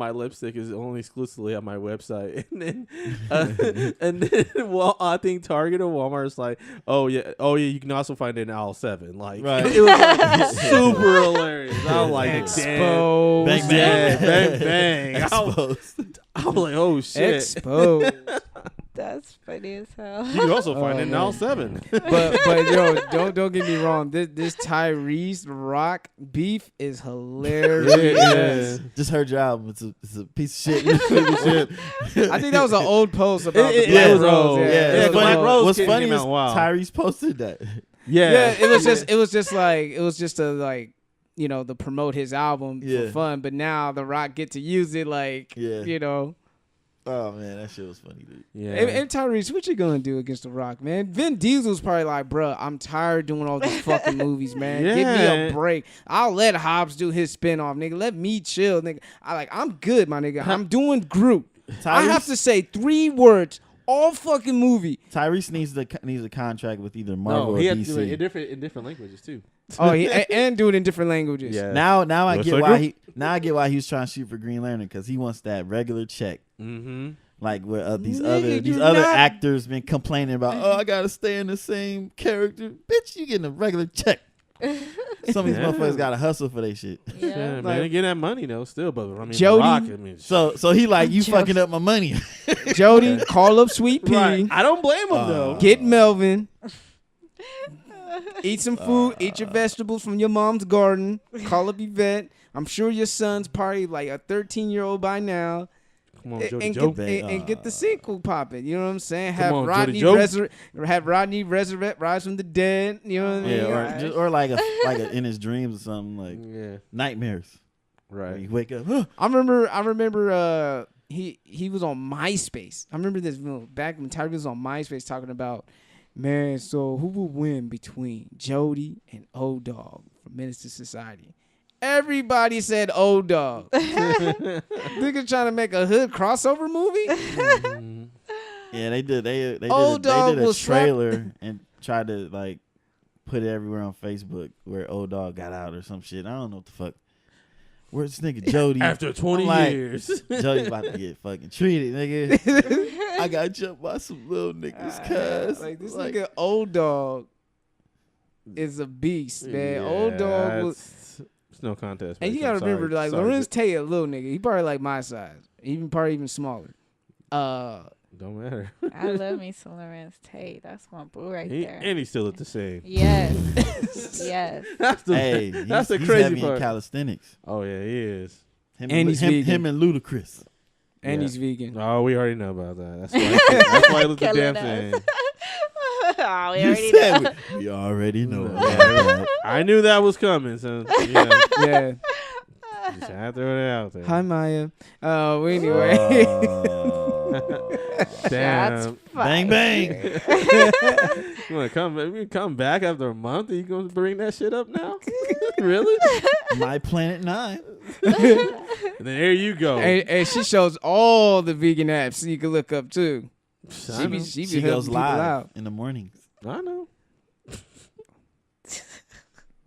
lipstick is only exclusively on my website," and then I think Target or Walmart is like, "Oh yeah, you can also find it in aisle 7." Like, right. It was like super hilarious. I was like, exposed, bang bang, bang bang. Exposed. I was like, "Oh shit." exposed. That's funny as hell. You can also find it in aisle 7. but yo, don't get me wrong. This Tyrese Rock beef is hilarious. Just heard your album. It's a piece of shit. I think that was an old post about the It Black was Rose. old. Yeah, the Black Rose what's kid funny came is out wild. Tyrese posted that. Yeah, it was just to promote his album for fun. But now The Rock get to use it Oh man, that shit was funny, dude. Yeah. And Tyrese, what you gonna do against The Rock, man? Vin Diesel's probably like, bruh, I'm tired doing all these fucking movies, man. Give me a break. I'll let Hobbs do his spinoff, nigga. Let me chill, nigga. I'm good, my nigga. I'm doing Groot. I have to say 3 words all fucking movie. Tyrese needs a contract with either Marvel or he DC. had to do it in different languages too. Oh, and do it in different languages. Yeah. Now I Looks get like why I get why he was trying to shoot for Green Lantern, because he wants that regular check. Mm-hmm. Like where these Nigga, other not- actors been complaining about, I gotta stay in the same character. Bitch, you getting a regular check. Some of these motherfuckers gotta hustle for their shit. Yeah, man, they getting that money though. Still, but I mean, Jody- Rock, I mean, So he like, you fucking up my money. Jody, call up Sweet Pea. right. I don't blame him though. Get Melvin. Eat some food. Eat your vegetables from your mom's garden. Call up Yvette. I'm sure your son's probably like a 13-year-old by now. Come on, And Jody get, Joe. and get the sequel popping. You know what I'm saying? Come Have on, Rodney Jody resurrect, rise from the dead. You know what I mean? Yeah, or like a in his dreams or something, like Yeah, nightmares. Where right. you wake up. I remember he was on MySpace. I remember this back when Tyrese was on MySpace talking about, man, so who will win between Jody and O-Dog from Menace to Society? Everybody said O-Dog. Niggas trying to make a hood crossover movie? Mhm. Yeah, they did. They did Old dog a was trailer and tried to like put it everywhere on Facebook where old dog got out or some shit. I don't know what the fuck. Where's this nigga Jody? After 20 years. Jody about to get fucking treated, nigga. I got jumped by some little niggas, cuz. Like, this nigga old dog is a beast, man. Yeah, Old dog was. It's no contest. And bitch. you gotta I'm sorry. remember, like, Sorry, Lorenz Tate a little nigga. He probably like my size. Probably even smaller. Don't matter. I love me some Lorenz Tate. That's my boo right there. And he still look the same. Yes. Yes. That's the He's the crazy heavy part. in calisthenics. Oh yeah, he is. And he's vegan. Him and Ludacris. And Yeah. he's vegan. Oh, we already know about that. That's why he looked the Killing damn us. same. Oh, we You already said know. we already know. Yeah. I knew that was coming, so Yeah. just had to throw it out there. Hi, Maya. Anyway. Damn. Bang bang. You want to come? We come back after a month? Are you going to bring that shit up now? Really? My Planet 9. And then there you go. And she shows all the vegan apps you can look up too. I know. She She be goes helping people live out. in the mornings. I know.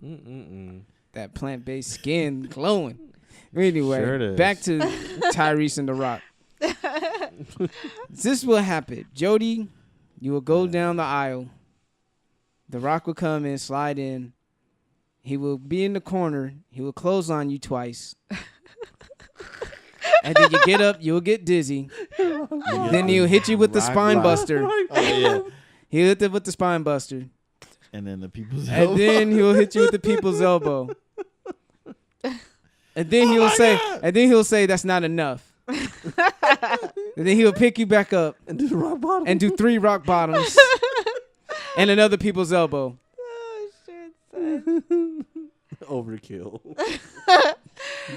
Mm-mm-mm. That plant-based skin glowing. Anyway, Sure it is. back to Tyrese and The Rock. This will happen. Jody, you will go down the aisle. The Rock will come in, slide in. He will be in the corner. He will close on you twice. And then you get up, you'll get dizzy. Then he'll hit you with the Rock spine live. buster. Oh yeah. He'll hit it with the spine buster. And then the people's And then he'll hit you with the people's elbow. And then he'll say that's not enough. And then he'll pick you back up And do the rock bottom. and do 3 rock bottoms and another people's elbow. Oh, shit, son. Overkill.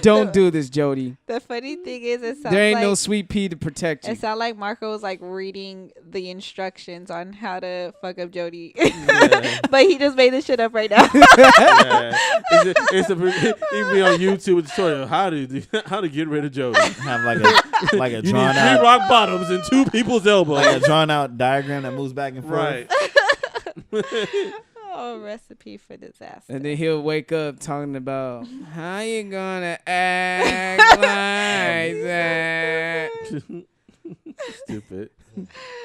Don't do this, Jody. The funny thing is, it sounds There ain't like, no sweet pea to protect you. it sounds like Marco was like reading the instructions on how to fuck up Jody. Yeah. But he just made this shit up right now. Yeah. He be on YouTube with the story of how to get rid of Jody. have like a You need drawn 3 out rock bottoms and 2 people's elbows. like a drawn out diagram that moves back and forth. Right. Oh, recipe for disaster. And then he'll wake up talking about how you gonna act like that. Stupid.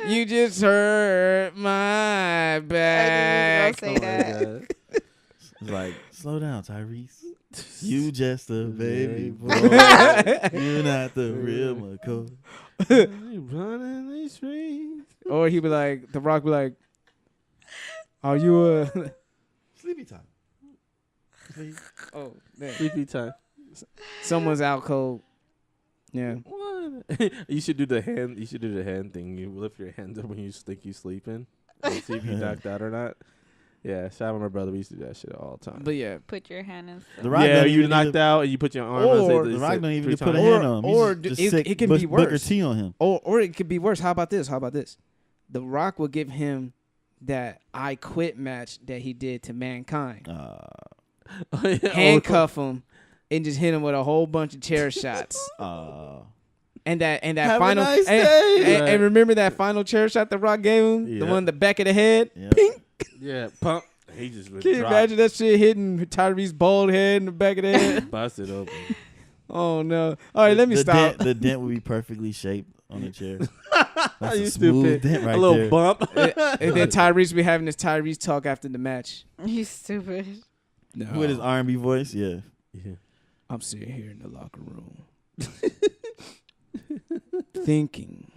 You just hurt my back. I knew he was gonna say that. It's like, slow down, Tyrese. You just a baby boy. You're not the real McCoy. You running these streets. Or he'd be like, The Rock be like, are you a... Sleepy time. Oh, man. Sleepy time. Someone's out cold. Yeah. What? You should do the hand. You should do the hand thing. You lift your hands up when you think you sleeping. And see if you knocked out or not. Yeah, shout out to my brother. We used to do that shit all the time. But yeah. Put your hand in. The Rock Yeah, don't you even knocked need to- out and you put your arm Or on. The Rock don't even 3 need to put a times. hand on him. or He's just it sick can Bush- be worse. Booker T on him. Or it could be worse. How about this? The Rock will give him that I Quit match that he did to Mankind. Oh, yeah. Handcuff him and just hit him with a whole bunch of chair shots. And that Have final a nice and, day. and- and remember that final chair shot the Rock gave him? The Yeah. one in the back of the head? Yeah. Pink. Yeah, pump. He just would Can you drop. imagine that shit hitting Tyrese's bald head in the back of the head? Busted open. Oh no. All right, let me the stop. The dent would be perfectly shaped on the chair. That's You a smooth stupid. dent right a little there. bump. And then Tyrese be having this Tyrese talk after the match. You stupid. No. With his R&B voice, yeah. Yeah. I'm sitting here in the locker room thinking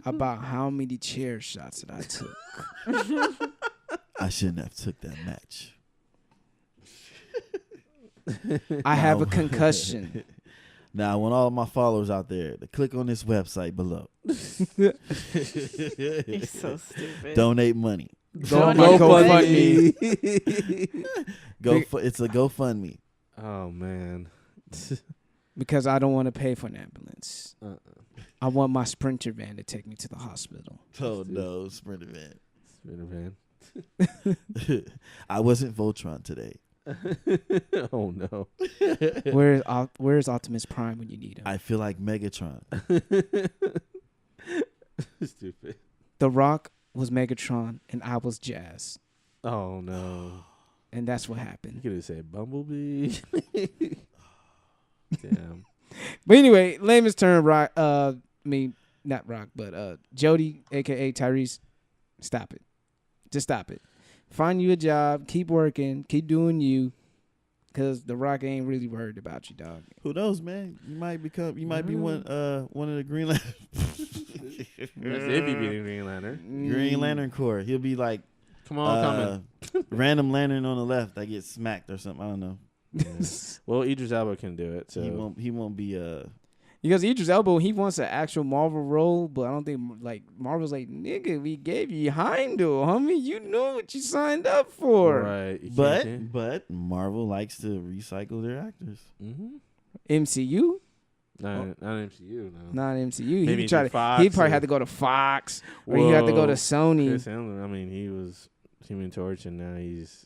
about how many chair shots that I took. I shouldn't have took that match. I have a concussion. Now, I want all of my followers out there to click on this website below. You're so stupid. Donate money. Don't Donate go money. fund me. It's a GoFundMe. Oh man. Because I don't want to pay for an ambulance. Uh-uh. I want my Sprinter van to take me to the hospital. Oh no, Sprinter van. Sprinter van. I wasn't Voltron today. Oh no. Where's Optimus Prime when you need him? I feel like Megatron. Stupid. The Rock was Megatron and I was Jazz. Oh no. And that's what You happened. could have said Bumblebee. Damn. But anyway, layman's term, Rock. Not Rock, but Jody, aka Tyrese. Stop it. Just stop it. Find you a job. Keep working. Keep doing you. Cause the Rock ain't really worried about you, dog. Who knows, man? You might be one of the Green Lantern. That's if he be the Green Lantern. Green Lantern Corps. He'll be like Come on, random lantern on the left that gets smacked or something. I don't know. Yeah. Well, Idris Elba can do it, so He won't be Because Idris Elba, he wants an actual Marvel role, but I don't think like Marvel's like, nigga, we gave you Heimdall, homie. You know what you signed up for. right. But Marvel likes to recycle their actors. Mm-hmm. MCU? Not MCU. No. Not MCU. Maybe He tried. Fox He probably or- had to go to Fox, or he had to go to Sony. Chris Hemsworth, I mean, he was Human Torch, and now he's.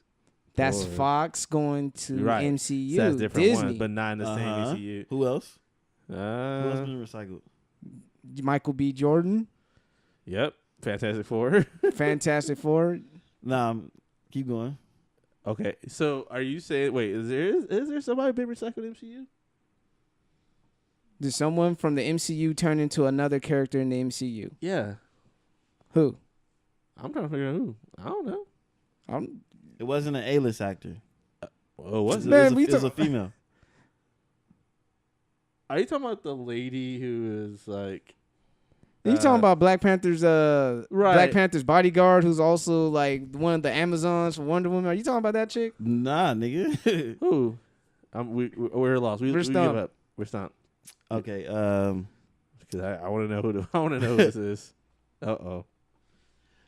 That's Thor. Fox going to Right. MCU. So that's different Disney. ones, but not in the same Uh-huh. MCU. Who else? Who else been recycled? Michael B. Jordan, Yep. Fantastic Four. Fantastic Four. Nah, keep going. Okay, so are you saying? Wait, is there somebody been recycled in MCU? Did someone from the MCU turn into another character in the MCU? Yeah, Who? I'm trying to figure out who. I don't know. It wasn't an A-list actor. Oh, what's It it? was it was a female. Are you talking about the lady who is like? Are you talking about Black Panther's Right. Black Panther's bodyguard, who's also like one of the Amazons for Wonder Woman? Are you talking about that chick? Nah, nigga. Who? We're lost. We give stumped. up. We're stumped. Okay. Because I want to know who this is. Uh-oh.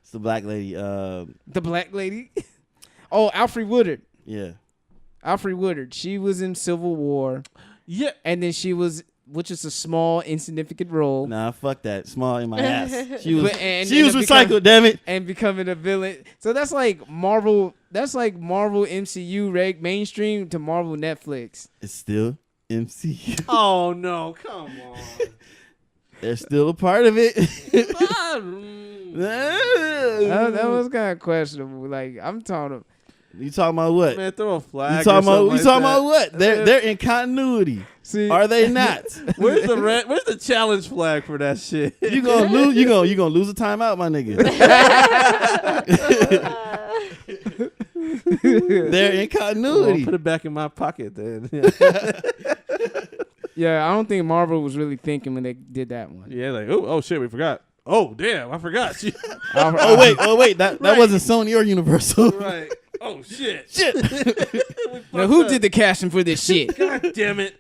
It's the black lady. The black lady. Oh, Alfre Woodard. Yeah. Alfre Woodard. She was in Civil War, Yeah. and then she was, which is a small, insignificant role, Nah, fuck that. Small in my ass. She was. But- and- she and was it recycled. become- Damn it. and becoming a villain. So that's like Marvel. That's like Marvel MCU mainstream to Marvel Netflix. It's still MCU. Oh no! Come on. They're still a part of it. That was kind of questionable. Like I'm talking. You talking about what? Man, throw a flag. You talking about? or You something talking like about what? They're in continuity. See, Are they not? that. Where's the challenge flag for that shit? You gonna lose? You gonna lose a timeout, my nigga? They're in Well, continuity. put it back in my pocket then. yeah, I don't think Marvel was really thinking when they did that one. Yeah, like oh shit, we forgot. Oh damn, I forgot. Oh wait, that wasn't Sony or Universal. Right. Oh shit. Shit. Now who did the casting for this shit? God damn it.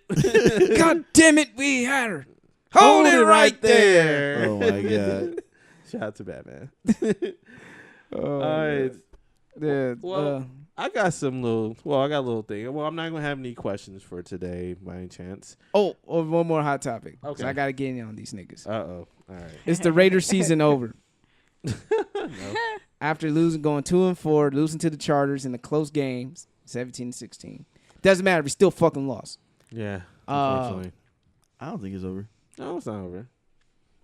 God damn it, we had her. Hold it right there. Oh my god. Shout out to Batman. Oh, All right. yeah, Well, I got a little thing. Well, I'm not gonna have any questions for today by any chance. one more hot topic. Okay. So I gotta get in on these niggas. All right. It's the Raiders season over. No. After going 2-4, losing to the Chargers in the close games, 17-16. Doesn't matter. We still fucking lost. Yeah. Unfortunately. I don't think it's over. No, it's not over.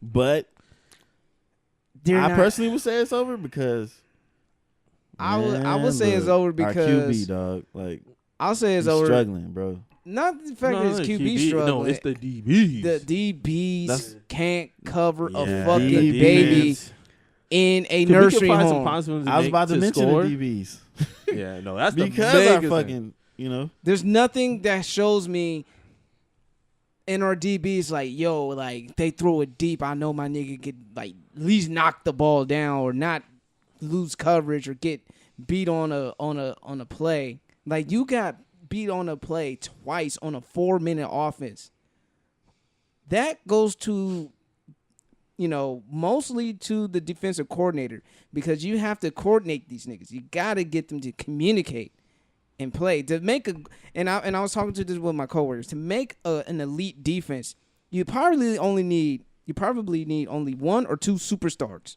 But I personally would say it's over because I would man, say it's look, over our because QB dog, like I'll say it's he's over. struggling, bro. Not the fact that it's QB struggling. No, it's the DBs. The DBs That's- can't cover a Yeah, fucking DBs. baby in a Could we nursery find some home. positives I was about to mention score? the DBs Yeah, no, that's because the our biggest fucking, you know, There's nothing that shows me in our DBs like, yo, like they throw it deep. I know my nigga could like at least knock the ball down or not lose coverage or get beat on a play. Like you got beat on a play twice on a 4-minute offense. That goes to, mostly to the defensive coordinator because you have to coordinate these niggas. You got to get them to communicate and play to make and I was talking to this with my coworkers to make an elite defense. You probably need only 1 or 2 superstars.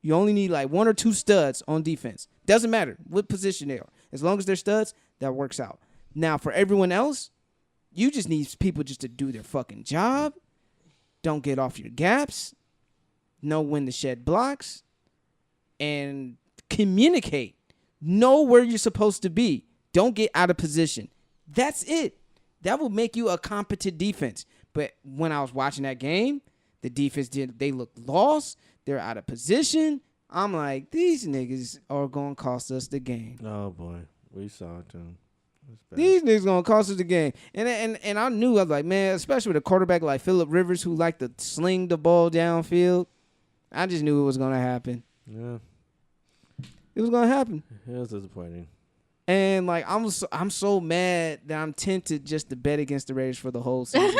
You only need like 1 or 2 studs on defense. Doesn't matter what position they are. As long as they're studs, that works out. Now, for everyone else, you just need people just to do their fucking job. Don't get off your gaps. Know when to shed blocks. And communicate. Know where you're supposed to be. Don't get out of position. That's it. That will make you a competent defense. But when I was watching that game, the defense they looked lost. They're out of position. I'm like, these niggas are going to cost us the game. Oh, boy. We saw it, too. These niggas going to cost us the game. And I knew, I was like, man, especially with a quarterback like Phillip Rivers who liked to sling the ball downfield, I just knew it was going to happen. Yeah. It was going to happen. It was disappointing. And, like, I'm so mad that I'm tempted just to bet against the Raiders for the whole season.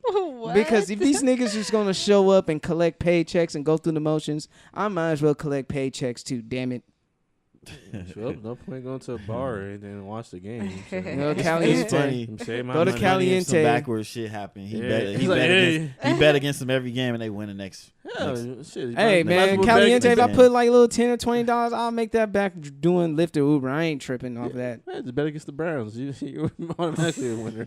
What? Because if these niggas just going to show up and collect paychecks and go through the motions, I might as well collect paychecks too, damn it. Well, no point going to a bar and then watch the game. So. No, Caliente. It's funny. Go to Caliente. Some backwards shit happened. He Yeah. bet against them every game and they win the next. Shit, Hey, man, Caliente, if I put like a little $10 or $20, I'll make that back doing Lyft or Uber. I ain't tripping off of that. Yeah, just bet against the Browns. You automatically a winner.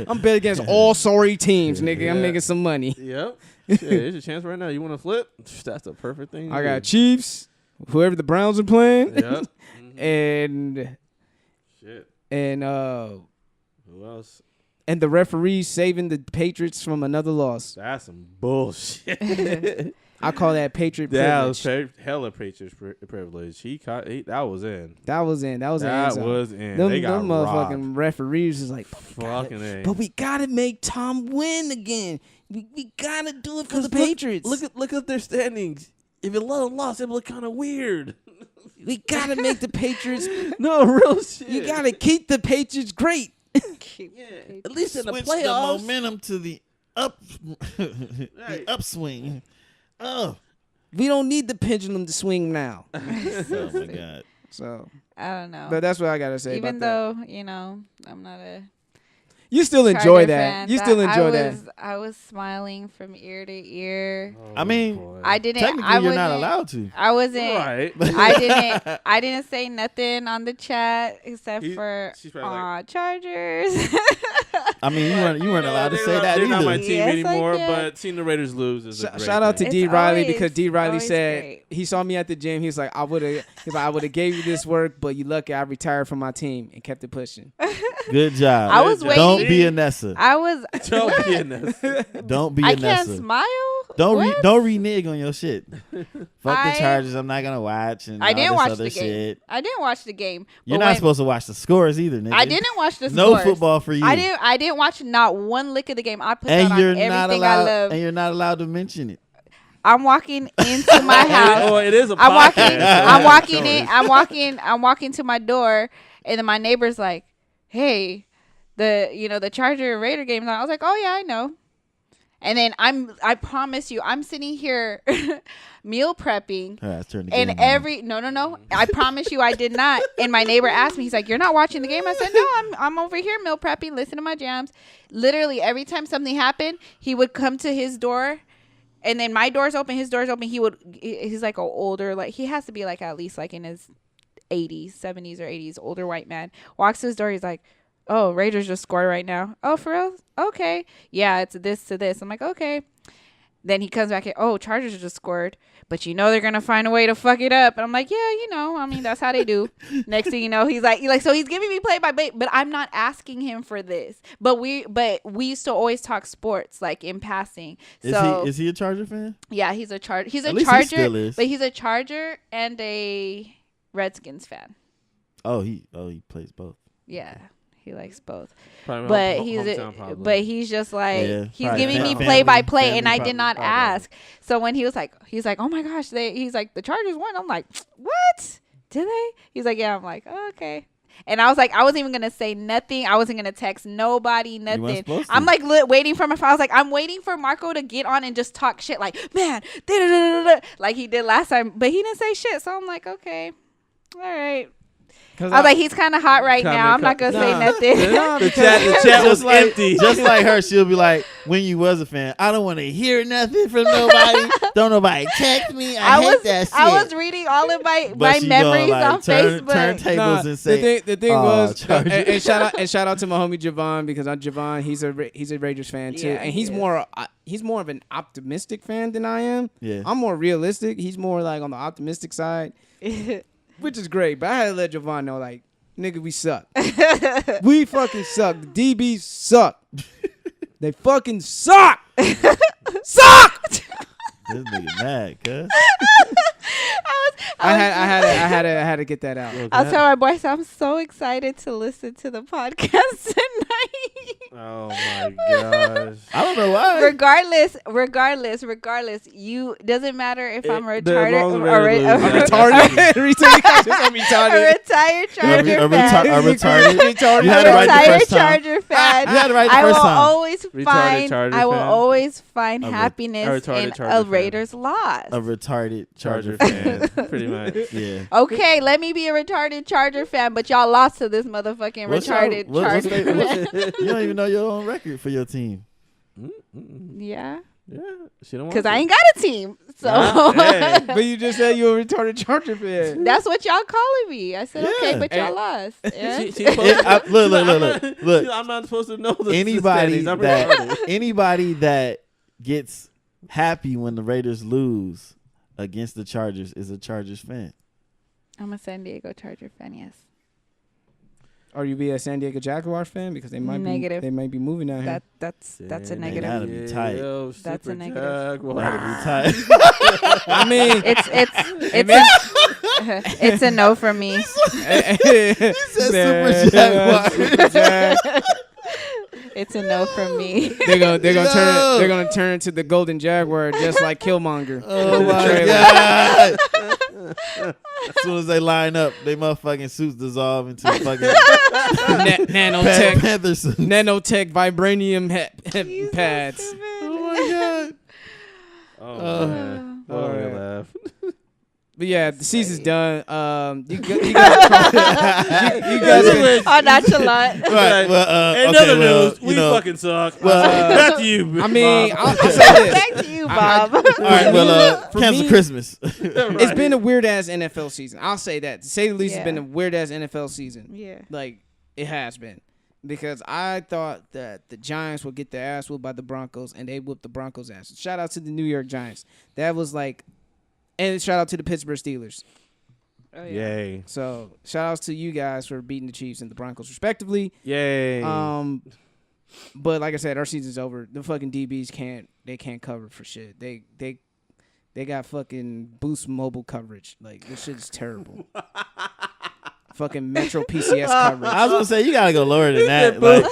I'm bet against all sorry teams, nigga. Yeah. I'm making some money. Yep. Shit, there's a chance right now. You want to flip? That's the perfect thing. I got Chiefs, whoever the Browns are playing. Yep. and Shit. and Who else? and the referees saving the Patriots from another loss. That's some bullshit. I call that Patriot That was privilege. hella Patriots privilege. That was in. That was in. That was in. end That zone. was in. Them, They got them robbed. motherfucking referees is like, Fucking but we gotta make Tom win again. We gotta do it for the Patriots. Look at their standings. If you let them lost, it would look kind of weird. We gotta make the Patriots. No, real shit. You gotta keep the Patriots great. At least in the Switch playoffs. the momentum to the the upswing. Oh. We don't need the pendulum to swing now. Oh my God. So, I don't know. but that's what I gotta say. Even about though, I'm not a you still enjoy Charger that. fan, You still enjoy I that. I was smiling from ear to ear. I mean, boy. I didn't. Technically, I you're not wasn't- allowed to. I wasn't. Right. I didn't say nothing on the chat except for she's probably like- Chargers. I mean, you weren't allowed to say that They're not my either. team Yes, I anymore, can. but seeing the Raiders lose is a great Shout out to thing. D It's Riley always- because D Riley always said great. he saw me at the gym. He's like, I would have gave you this work, but you lucky I retired from my team and kept it pushing. Good job. I was Don't waiting. be a Nessa. I was. Don't be in this. Don't be a I can't Nessa. smile. Don't renege on your shit. Fuck I- the Chargers. I'm not gonna watch. And I all didn't this watch other the game. shit. I didn't watch the game. You're but not when- supposed to watch the scores either, nigga. I didn't watch the No scores. football for you. I didn't watch not one lick of the game. I put And that you're on not everything allowed. I love. And you're not allowed to mention it. I'm walking into my house. Oh, it is a I'm walking. podcast. I'm walking in. I'm walking to my door, and then my neighbor's like, "Hey, the Charger Raider game's on." I was like, "Oh yeah, I know." And then I promise you, I'm sitting here meal prepping. All right, turn the And game on. no. I promise you I did not. And my neighbor asked me, he's like, "You're not watching the game?" I said, "No, I'm over here meal prepping, listening to my jams." Literally every time something happened, he would come to his door, and then my door's open, his door's open. He's like an older, like he has to be like at least like in his 70s or 80s, older white man. Walks to his door, he's like, "Oh, Raiders just scored right now." "Oh, for real? Okay. Yeah, it's this to this." I'm like, "Okay." Then he comes back and, "Oh, Chargers just scored, but they're going to find a way to fuck it up." And I'm like, "Yeah, I mean, that's how they do." Next thing you know, he's like, so he's giving me play by play, but I'm not asking him for this. But we used to always talk sports, like in passing. Is he a Charger fan? Yeah, he's a Charger. He's a At least he Charger, still is. but he's a Charger and a Redskins fan. Oh, he plays both. Yeah. He likes both. Probably But hometown problem. but he's just like, Yeah, he's probably giving me family- play by play, and family I problem, did not probably. ask. So when he's like, "Oh my gosh," he's like, "The Chargers won." I'm like, "What? Did they?" He's like, "Yeah." I'm like, "Oh, okay." And I was like, I wasn't even gonna say nothing. I wasn't gonna text nobody, nothing. supposed to. I'm like waiting for my phone. I was like, I'm waiting for Marco to get on and just talk shit, like, "Man, da-da-da-da-da," like he did last time, but he didn't say shit. So I'm like, okay, all right. I was like, he's kind of hot right Kinda now. I'm not gonna say Nah. nothing. the chat was empty. Just like her, she'll be like, when you was a fan, I don't want to hear nothing from nobody. Don't nobody text me. I hate that shit. I was reading all of my But she memories gonna, like, on turn Facebook. tables and say, the thing "Aw, was, Chargers." and shout out to my homie Javon because Javon he's a Raiders fan too, Yeah, and he he's is. more of an optimistic fan than I am. Yeah. I'm more realistic. He's more like on the optimistic side. which is great. But I had to let Javon know, like, nigga, we suck. We fucking suck. The DBs suck. They fucking suck. Suck. This nigga mad, cuz. I had to get that out. I'll tell my boys I'm so excited to listen to the podcast tonight. Oh my gosh. I don't know why. Regardless, you doesn't matter if I'm long retarded as or Raiders lose, I'm retarded. Every time you guys I'm retarded. a retired Charger A fan. retarded. You A had it right the retired first time. Charger fan. You had it right the I will first time. always Retarded find. Charger I will fan. always find A happiness retarded in Charger a fan. Raiders loss. A retarded Charger Charger fan. fan, pretty much. Yeah. Okay, let me be a retarded Charger fan, but y'all lost to this motherfucking What's retarded your- what's Charger they- fan. You don't even know your own record for your team. Yeah, Yeah, she don't want because to. I ain't got a team, so Hey. But you just said you a retarded Charger fan. that's what y'all calling me. I said okay, Yeah. but y'all lost. Yeah? Look. I'm not supposed to know the Anybody standings. I'm that retarded. anybody that gets happy when the Raiders lose against the Chargers is a Chargers fan. I'm a San Diego Charger fan. Yes, Or you be a San Diego Jaguars fan because they might Negative. be moning out here. that's a Yeah, negative. That'd be tight. Yo, That's a Super negative. Jaguars. That'd be tight. I mean, It's a no from me. Super Jaguars. It's a no from me. They're gonna No. they're gonna turn into the Golden Jaguar just like Killmonger. Oh in the my trailer. god! As soon as they line up, they motherfucking suits dissolve into fucking Nanotech Panther suits. nanotech vibranium pads. Oh my god! Oh man. all Oh, right. laugh. But yeah, the season's done. You guys Oh, nonchalant. Right. Well, In okay, other well, news, we fucking suck. well, back to you. I mean, Bob. I'll say this. Back to you, Bob. all right. Well, For cancel me- Christmas. It's been a weird ass NFL season. I'll say that. To say the least, Yeah. it's been a weird ass NFL season. Yeah. Like it has been, because I thought that the Giants would get their ass whooped by the Broncos, and they whooped the Broncos' ass. Shout out to the New York Giants. That was like, and shout out to the Pittsburgh Steelers. Oh, Yay. So shout outs to you guys for beating the Chiefs and the Broncos respectively. Yay. But like I said, our season's over. The fucking DBs can't cover for shit. They got fucking Boost Mobile coverage. Like this shit is terrible. Fucking Metro PCS coverage. I was gonna say you gotta go lower than that. Like,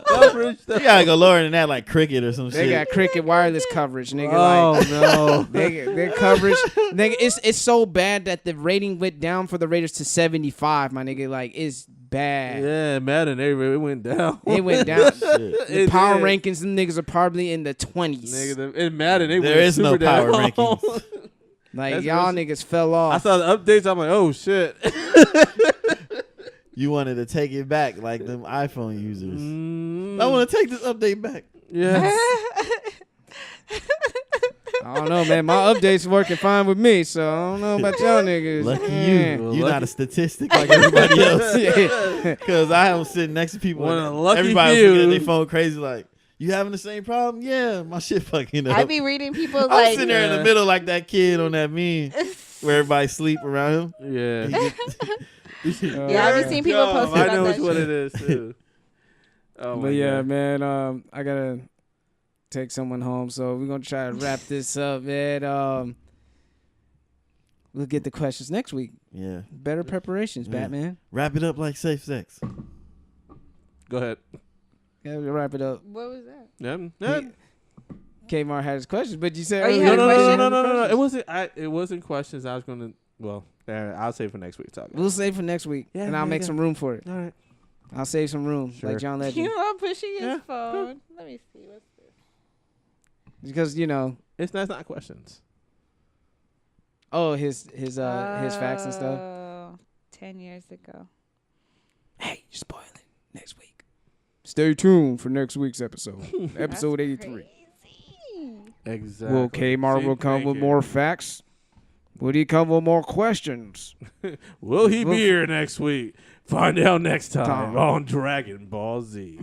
Coverage. you gotta go lower than that, like cricket or some They shit. got cricket wireless coverage, nigga. Oh Like no. their coverage, nigga. It's so bad that the rating went down for the Raiders to 75. My nigga, like it's bad. Yeah, Madden, it went down. It went down. Shit. The It power did. rankings, them niggas are probably in the 20s. Nigga, in Madden, they There went is no super power down. rankings. Like That's y'all real- niggas fell off. I saw the updates. I'm like, oh shit. You wanted to take it back like them iPhone users. Mm, I want to take this update back. yes. I don't know, man. My update's working fine with me, so I don't know about y'all niggas. Lucky Yeah. you. You're not a statistic like everybody else. Yeah. Because I am sitting next to people. One and of the lucky everybody's few. looking at their phone crazy like, you having the same problem? Yeah, my shit fucking up. I be reading people I'm like sitting there in the middle like that kid on that meme where everybody sleep around him. Yeah. Yeah, I've been seeing people post I about know that which one shit. it is too. Oh my But yeah, God. man, I gotta take someone home, so we're gonna try to wrap this up, man. We'll get the questions next week. Yeah. Better preparations, Yeah. Batman. Wrap it up like safe sex. Go ahead. Yeah, we'll wrap it up. What was that? Yeah. Kmart had his questions, but you said Oh, you earlier- had a question? No. It wasn't questions. I was gonna. Well, I'll save for next week. Talk. We'll save for next week, Yeah, and I'll yeah, make yeah. some room for it. All right. I'll save some room, Sure. like John Legend, You are pushing his Yeah. phone. Let me see. What's this? because you know, That's not questions. his facts and stuff. Oh, 10 years ago. Hey, you're spoiling next week. Stay tuned for next week's episode, episode 83. Crazy. Exactly. Will Kmart will come with more facts? Would he come with more questions? Will he We'll- be here next week? Find out next time Time. on Dragon Ball Z.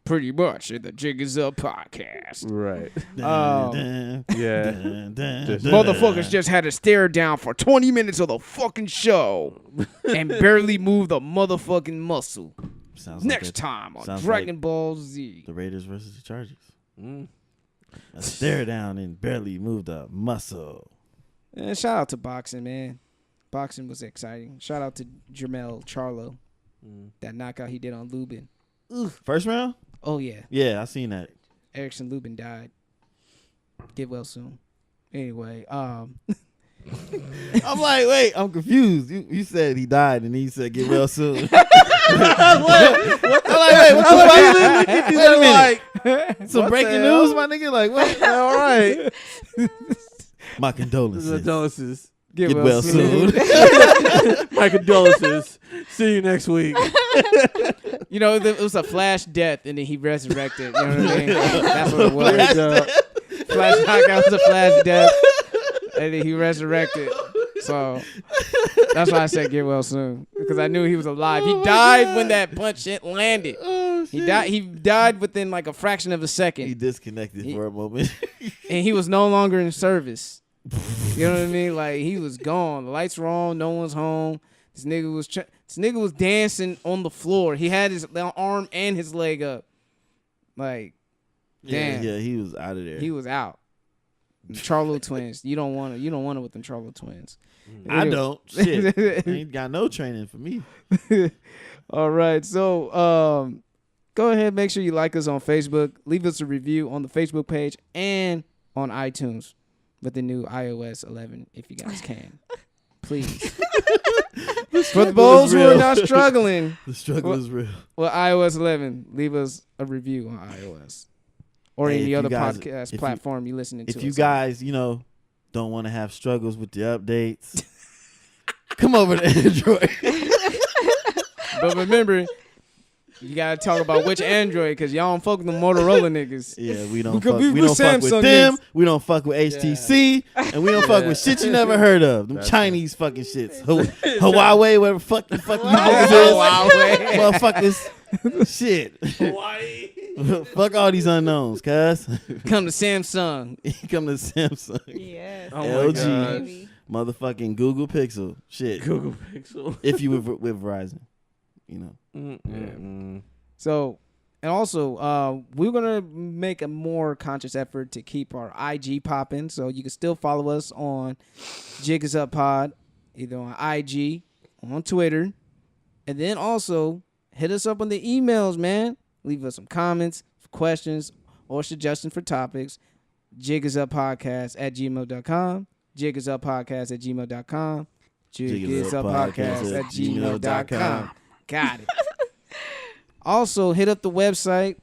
pretty much in the Jig Is Up podcast. Right. Yeah. Motherfuckers just had to stare down for 20 minutes of the fucking show and barely move the motherfucking muscle. Sounds Next like time on sounds Dragon like Ball Z. the Raiders versus the Chargers. Mm. A stare down and barely moved a muscle. And shout out to boxing, man. Boxing was exciting. Shout out to Jermel Charlo. That knockout he did on Lubin. First round? Oh, yeah. Yeah, I seen that. Erickson Lubin died. Get well soon. Anyway, I'm like, wait, I'm confused. You said he died and he said get well soon. I'm like, wait, what the fuck? Wait a minute. Some breaking news, my nigga. Like, what? All right. My condolences. Condolences. Get well soon. My condolences. See you next week. You know, it was a flash death, and then he resurrected. You know what I mean? That's what it was. Flash knockout was a flash death, and then he resurrected. So that's why I said get well soon, because I knew he was alive. He died when that punch landed. He died within like a fraction of a second. He disconnected for a moment. And he was no longer in service. You know what I mean? Like, he was gone. The lights were on. No one's home. This nigga was dancing on the floor. He had his arm and his leg up. Like, damn. Yeah, he was out of there. He was out. Charlo twins. You don't want it with them Charlo twins. I don't. Shit. Ain't got no training for me. All right. So, go ahead. Make sure you like us on Facebook. Leave us a review on the Facebook page and on iTunes with the new iOS 11 if you guys can. Please. For those who are not struggling. The struggle is real. Well, iOS 11, leave us a review on iOS. Or Hey, any if other you guys- podcast platform you're listening to. If you guys, don't want to have struggles with the updates, come over to Android. But remember, you gotta talk about which Android, because y'all don't fuck with the Motorola niggas. Yeah, we don't Because fuck, we we don't fuck with Samsung them. niggas. We don't fuck with HTC, and we don't fuck with shit you never heard of. Them Chinese fucking shits. Hawaii, whatever fuck you niggas is. Motherfuckers. Shit. Hawaii. Fuck all these unknowns, cuz. Come to Samsung. Come to Samsung. Yes. Oh my LG. gosh. Baby. Motherfucking Google Pixel. Shit. Google Pixel. If you with Verizon. So, and also, we're going to make a more conscious effort to keep our IG popping. So you can still follow us on Jig Is Up Pod, either on IG, on Twitter. And then also, hit us up on the emails, man. Leave us some comments, questions, or suggestions for topics. jigisuppodcast@gmail.com. jigisuppodcast@gmail.com. jigisuppodcast@gmail.com. Got it. Also, hit up the website.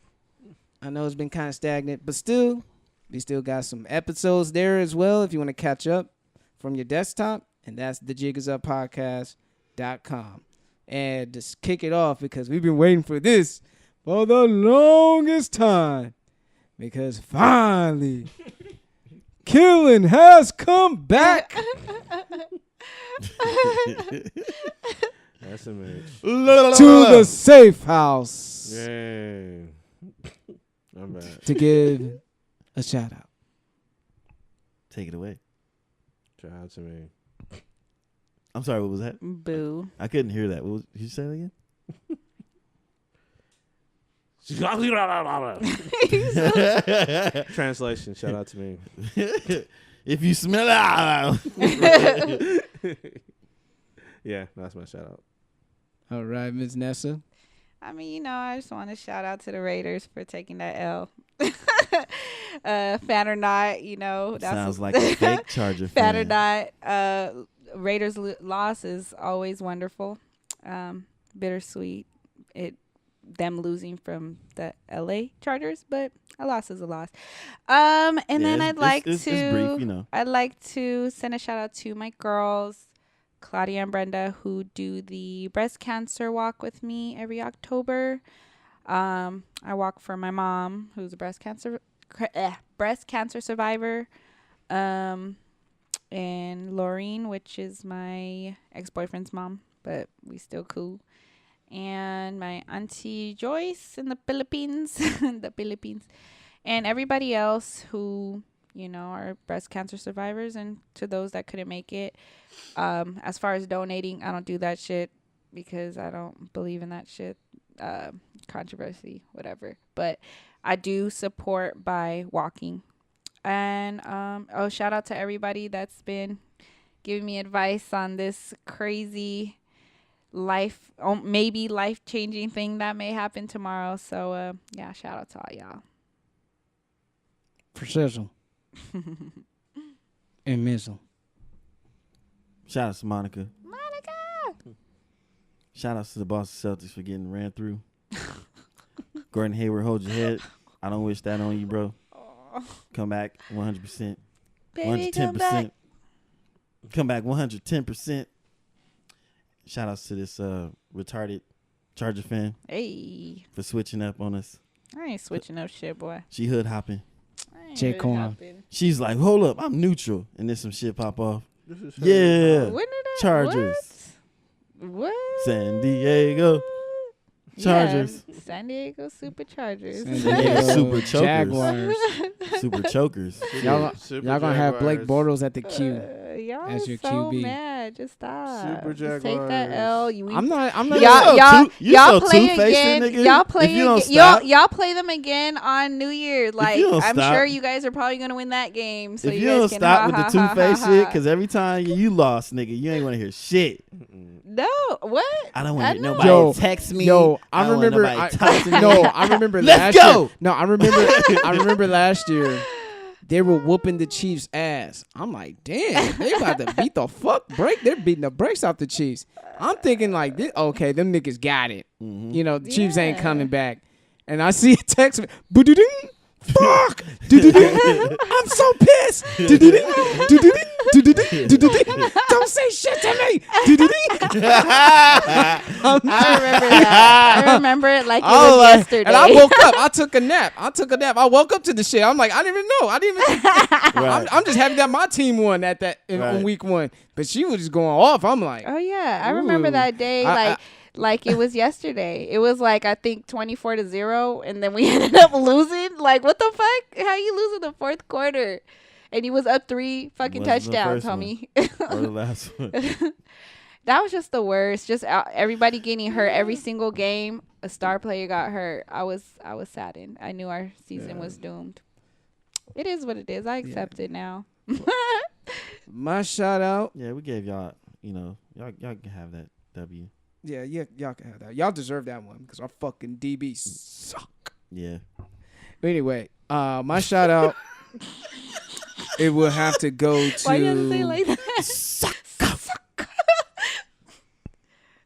I know it's been kind of stagnant, but still, we still got some episodes there as well if you want to catch up from your desktop, and that's the jigisuppodcast.com. And just kick it off, because we've been waiting for this for the longest time, because finally, Killing has come back. That's image. To the safe house. Yay. I'm bad. To give a shout out. Take it away. Shout out to me. I'm sorry, what was that? Boo. I couldn't hear that. What was, did you say that again? Translation, shout out to me. If you smell it. Yeah, that's my shout out. All right, Ms. Nessa. I mean, I just want to shout out to the Raiders for taking that L. Fan or not, that's sounds like a fake Charger fan fan. or not. Raiders loss is always wonderful. Bittersweet. Them losing from the LA Chargers, but a loss is a loss. And then I'd like it's brief, I'd like to send a shout out to my girls, Claudia and Brenda, who do the breast cancer walk with me every October. I walk for my mom, who's a breast cancer survivor, and Laureen, which is my ex-boyfriend's mom, but we still cool. and my auntie Joyce in the Philippines, and everybody else who, are breast cancer survivors, and to those that couldn't make it. As far as donating, I don't do that shit because I don't believe in that shit. Controversy, whatever. But I do support by walking. And shout out to everybody that's been giving me advice on this crazy maybe life-changing thing that may happen tomorrow. So shout out to all y'all. Precision. And missile. Shout out to Monica. Shout out to the Boston Celtics for getting ran through. Gordon Hayward, hold your head. I don't wish that on you, bro. Come back 100%. Baby, come back. Come back 110%. Shout outs to this retarded Charger fan. Hey. For switching up on us. I ain't switching up shit, boy. She hood hopping. J. Corn. She's like, hold up, I'm neutral. And then some shit pop off. Yeah. When did that? Chargers. What? San Diego. Chargers. Yeah, San Diego Superchargers. San Diego Super chokers. Jaguars. Super chokers. Y'all gonna have Blake Bortles at the Q. Y'all as your so QB. mad. Just stop. Super Just take that Jaguars. L. I'm not. Y'all play again. Nigga. Y'all play If you don't again. stop- Y'all play them again on New Year. Like you don't I'm stop- sure you guys are probably gonna win that game. So if you guys don't can stop with the two-face shit, shit, because every time you lost, nigga, you ain't want to hear shit. no, what? I don't want to know. nobody Yo, text me. Yo, I I don't want remember. nobody talk to me. I remember Let's last go. year. No, I remember. I remember last year. They were whooping the Chiefs' ass. I'm like, damn, they about to beat the fuck break. They're beating the brakes off the Chiefs. I'm thinking like, okay, them niggas got it. Mhm. You know, the Chiefs ain't Yeah. coming back. And I see a text, boo-doo-ding, fuck, do-do-ding. I'm so pissed. Do-do-ding, do-do-ding, do-do-ding, do-do-ding. Don't say shit to me. Do-do-ding. I remember that. I remember it like it I was like, yesterday. and I woke up. I took a nap. I woke up to the shit. I'm like, I didn't even know. Right. I'm just happy that my team won at that in Right. week 1. But she was just going off. I'm like, Oh yeah, I remember Ooh. that day like it was yesterday. It was like I think 24-0, and then we ended up losing. Like what the fuck? How you lose in the fourth quarter? And he was up 3 fucking Wasn't the touchdowns, first one. homie. Or the last one. That was just the worst. Just everybody getting hurt every single game. A star player got hurt. I was saddened. I knew our season was doomed. It is what it is. I accept it now. my shout out. Yeah, we gave y'all, y'all can have that W. Yeah, y'all can have that. Y'all deserve that one because our fucking DB suck. Yeah. But anyway, my shout out. It will have to go to. Why you have to say it like that?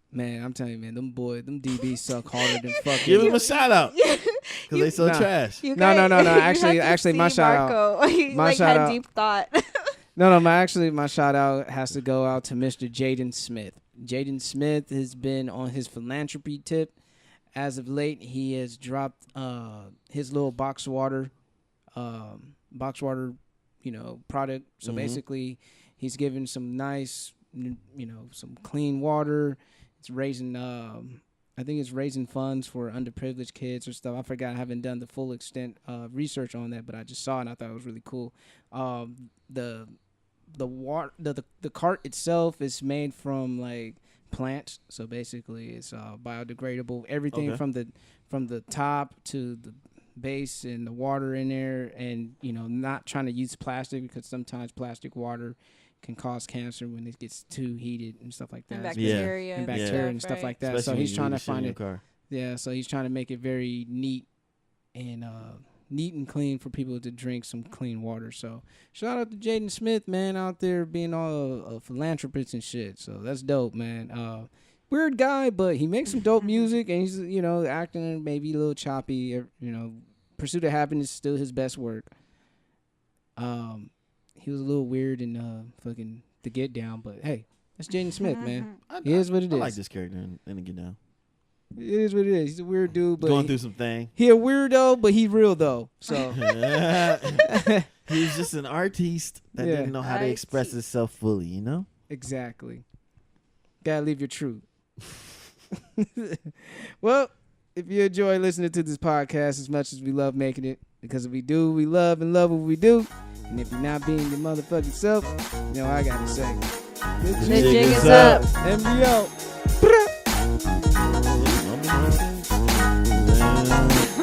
Man, I'm telling you, man, them DBs suck harder than fucking. Give them a shout out. Because they so Nah. trash. You No. guys- you Actually, have to my see shout out. Marco. He My like shout had out. deep thought. No, my shout out has to go out to Mr. Jaden Smith. Jaden Smith has been on his philanthropy tip. As of late, he has dropped his little box water, product. So Mhm. basically, he's giving some nice, some clean water. It's raising, I think it's raising funds for underprivileged kids or stuff. I forgot. I haven't done the full extent of research on that, but I just saw it and I thought it was really cool. The water, the cart itself is made from like plants, so basically it's biodegradable. Everything Okay. from the top to the base and the water in there, and not trying to use plastic because sometimes plastic water can cause cancer when it gets too heated and stuff like that. And Yeah. bacteria. And and bacteria and stuff like that. Especially So when he's you trying leave to the shit in find your it. car. Yeah, so he's trying to make it very neat and clean for people to drink some clean water. So shout out to Jaden Smith, man, out there being all a philanthropist and shit. So that's dope, man. Weird guy, but he makes some dope music, and he's acting maybe a little choppy. Pursuit of Happiness is still his best work. He was a little weird in fucking The Get Down, but hey, that's Jaden Smith, man. It is what it I is. like this character in the Get Down. It is what it is. He's a weird dude, but Going through some thing. he a weirdo, but he real though. So He's just an artiste that Yeah. didn't know how to express himself fully, exactly. Gotta live your truth. Well, if you enjoy listening to this podcast as much as we love making it, because if we do, we love and love what we do. And if you're not being your motherfucking self, you know what I gotta say. The jig is up. MBO.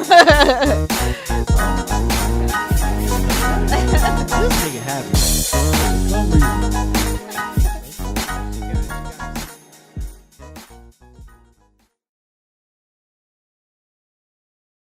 Yeah.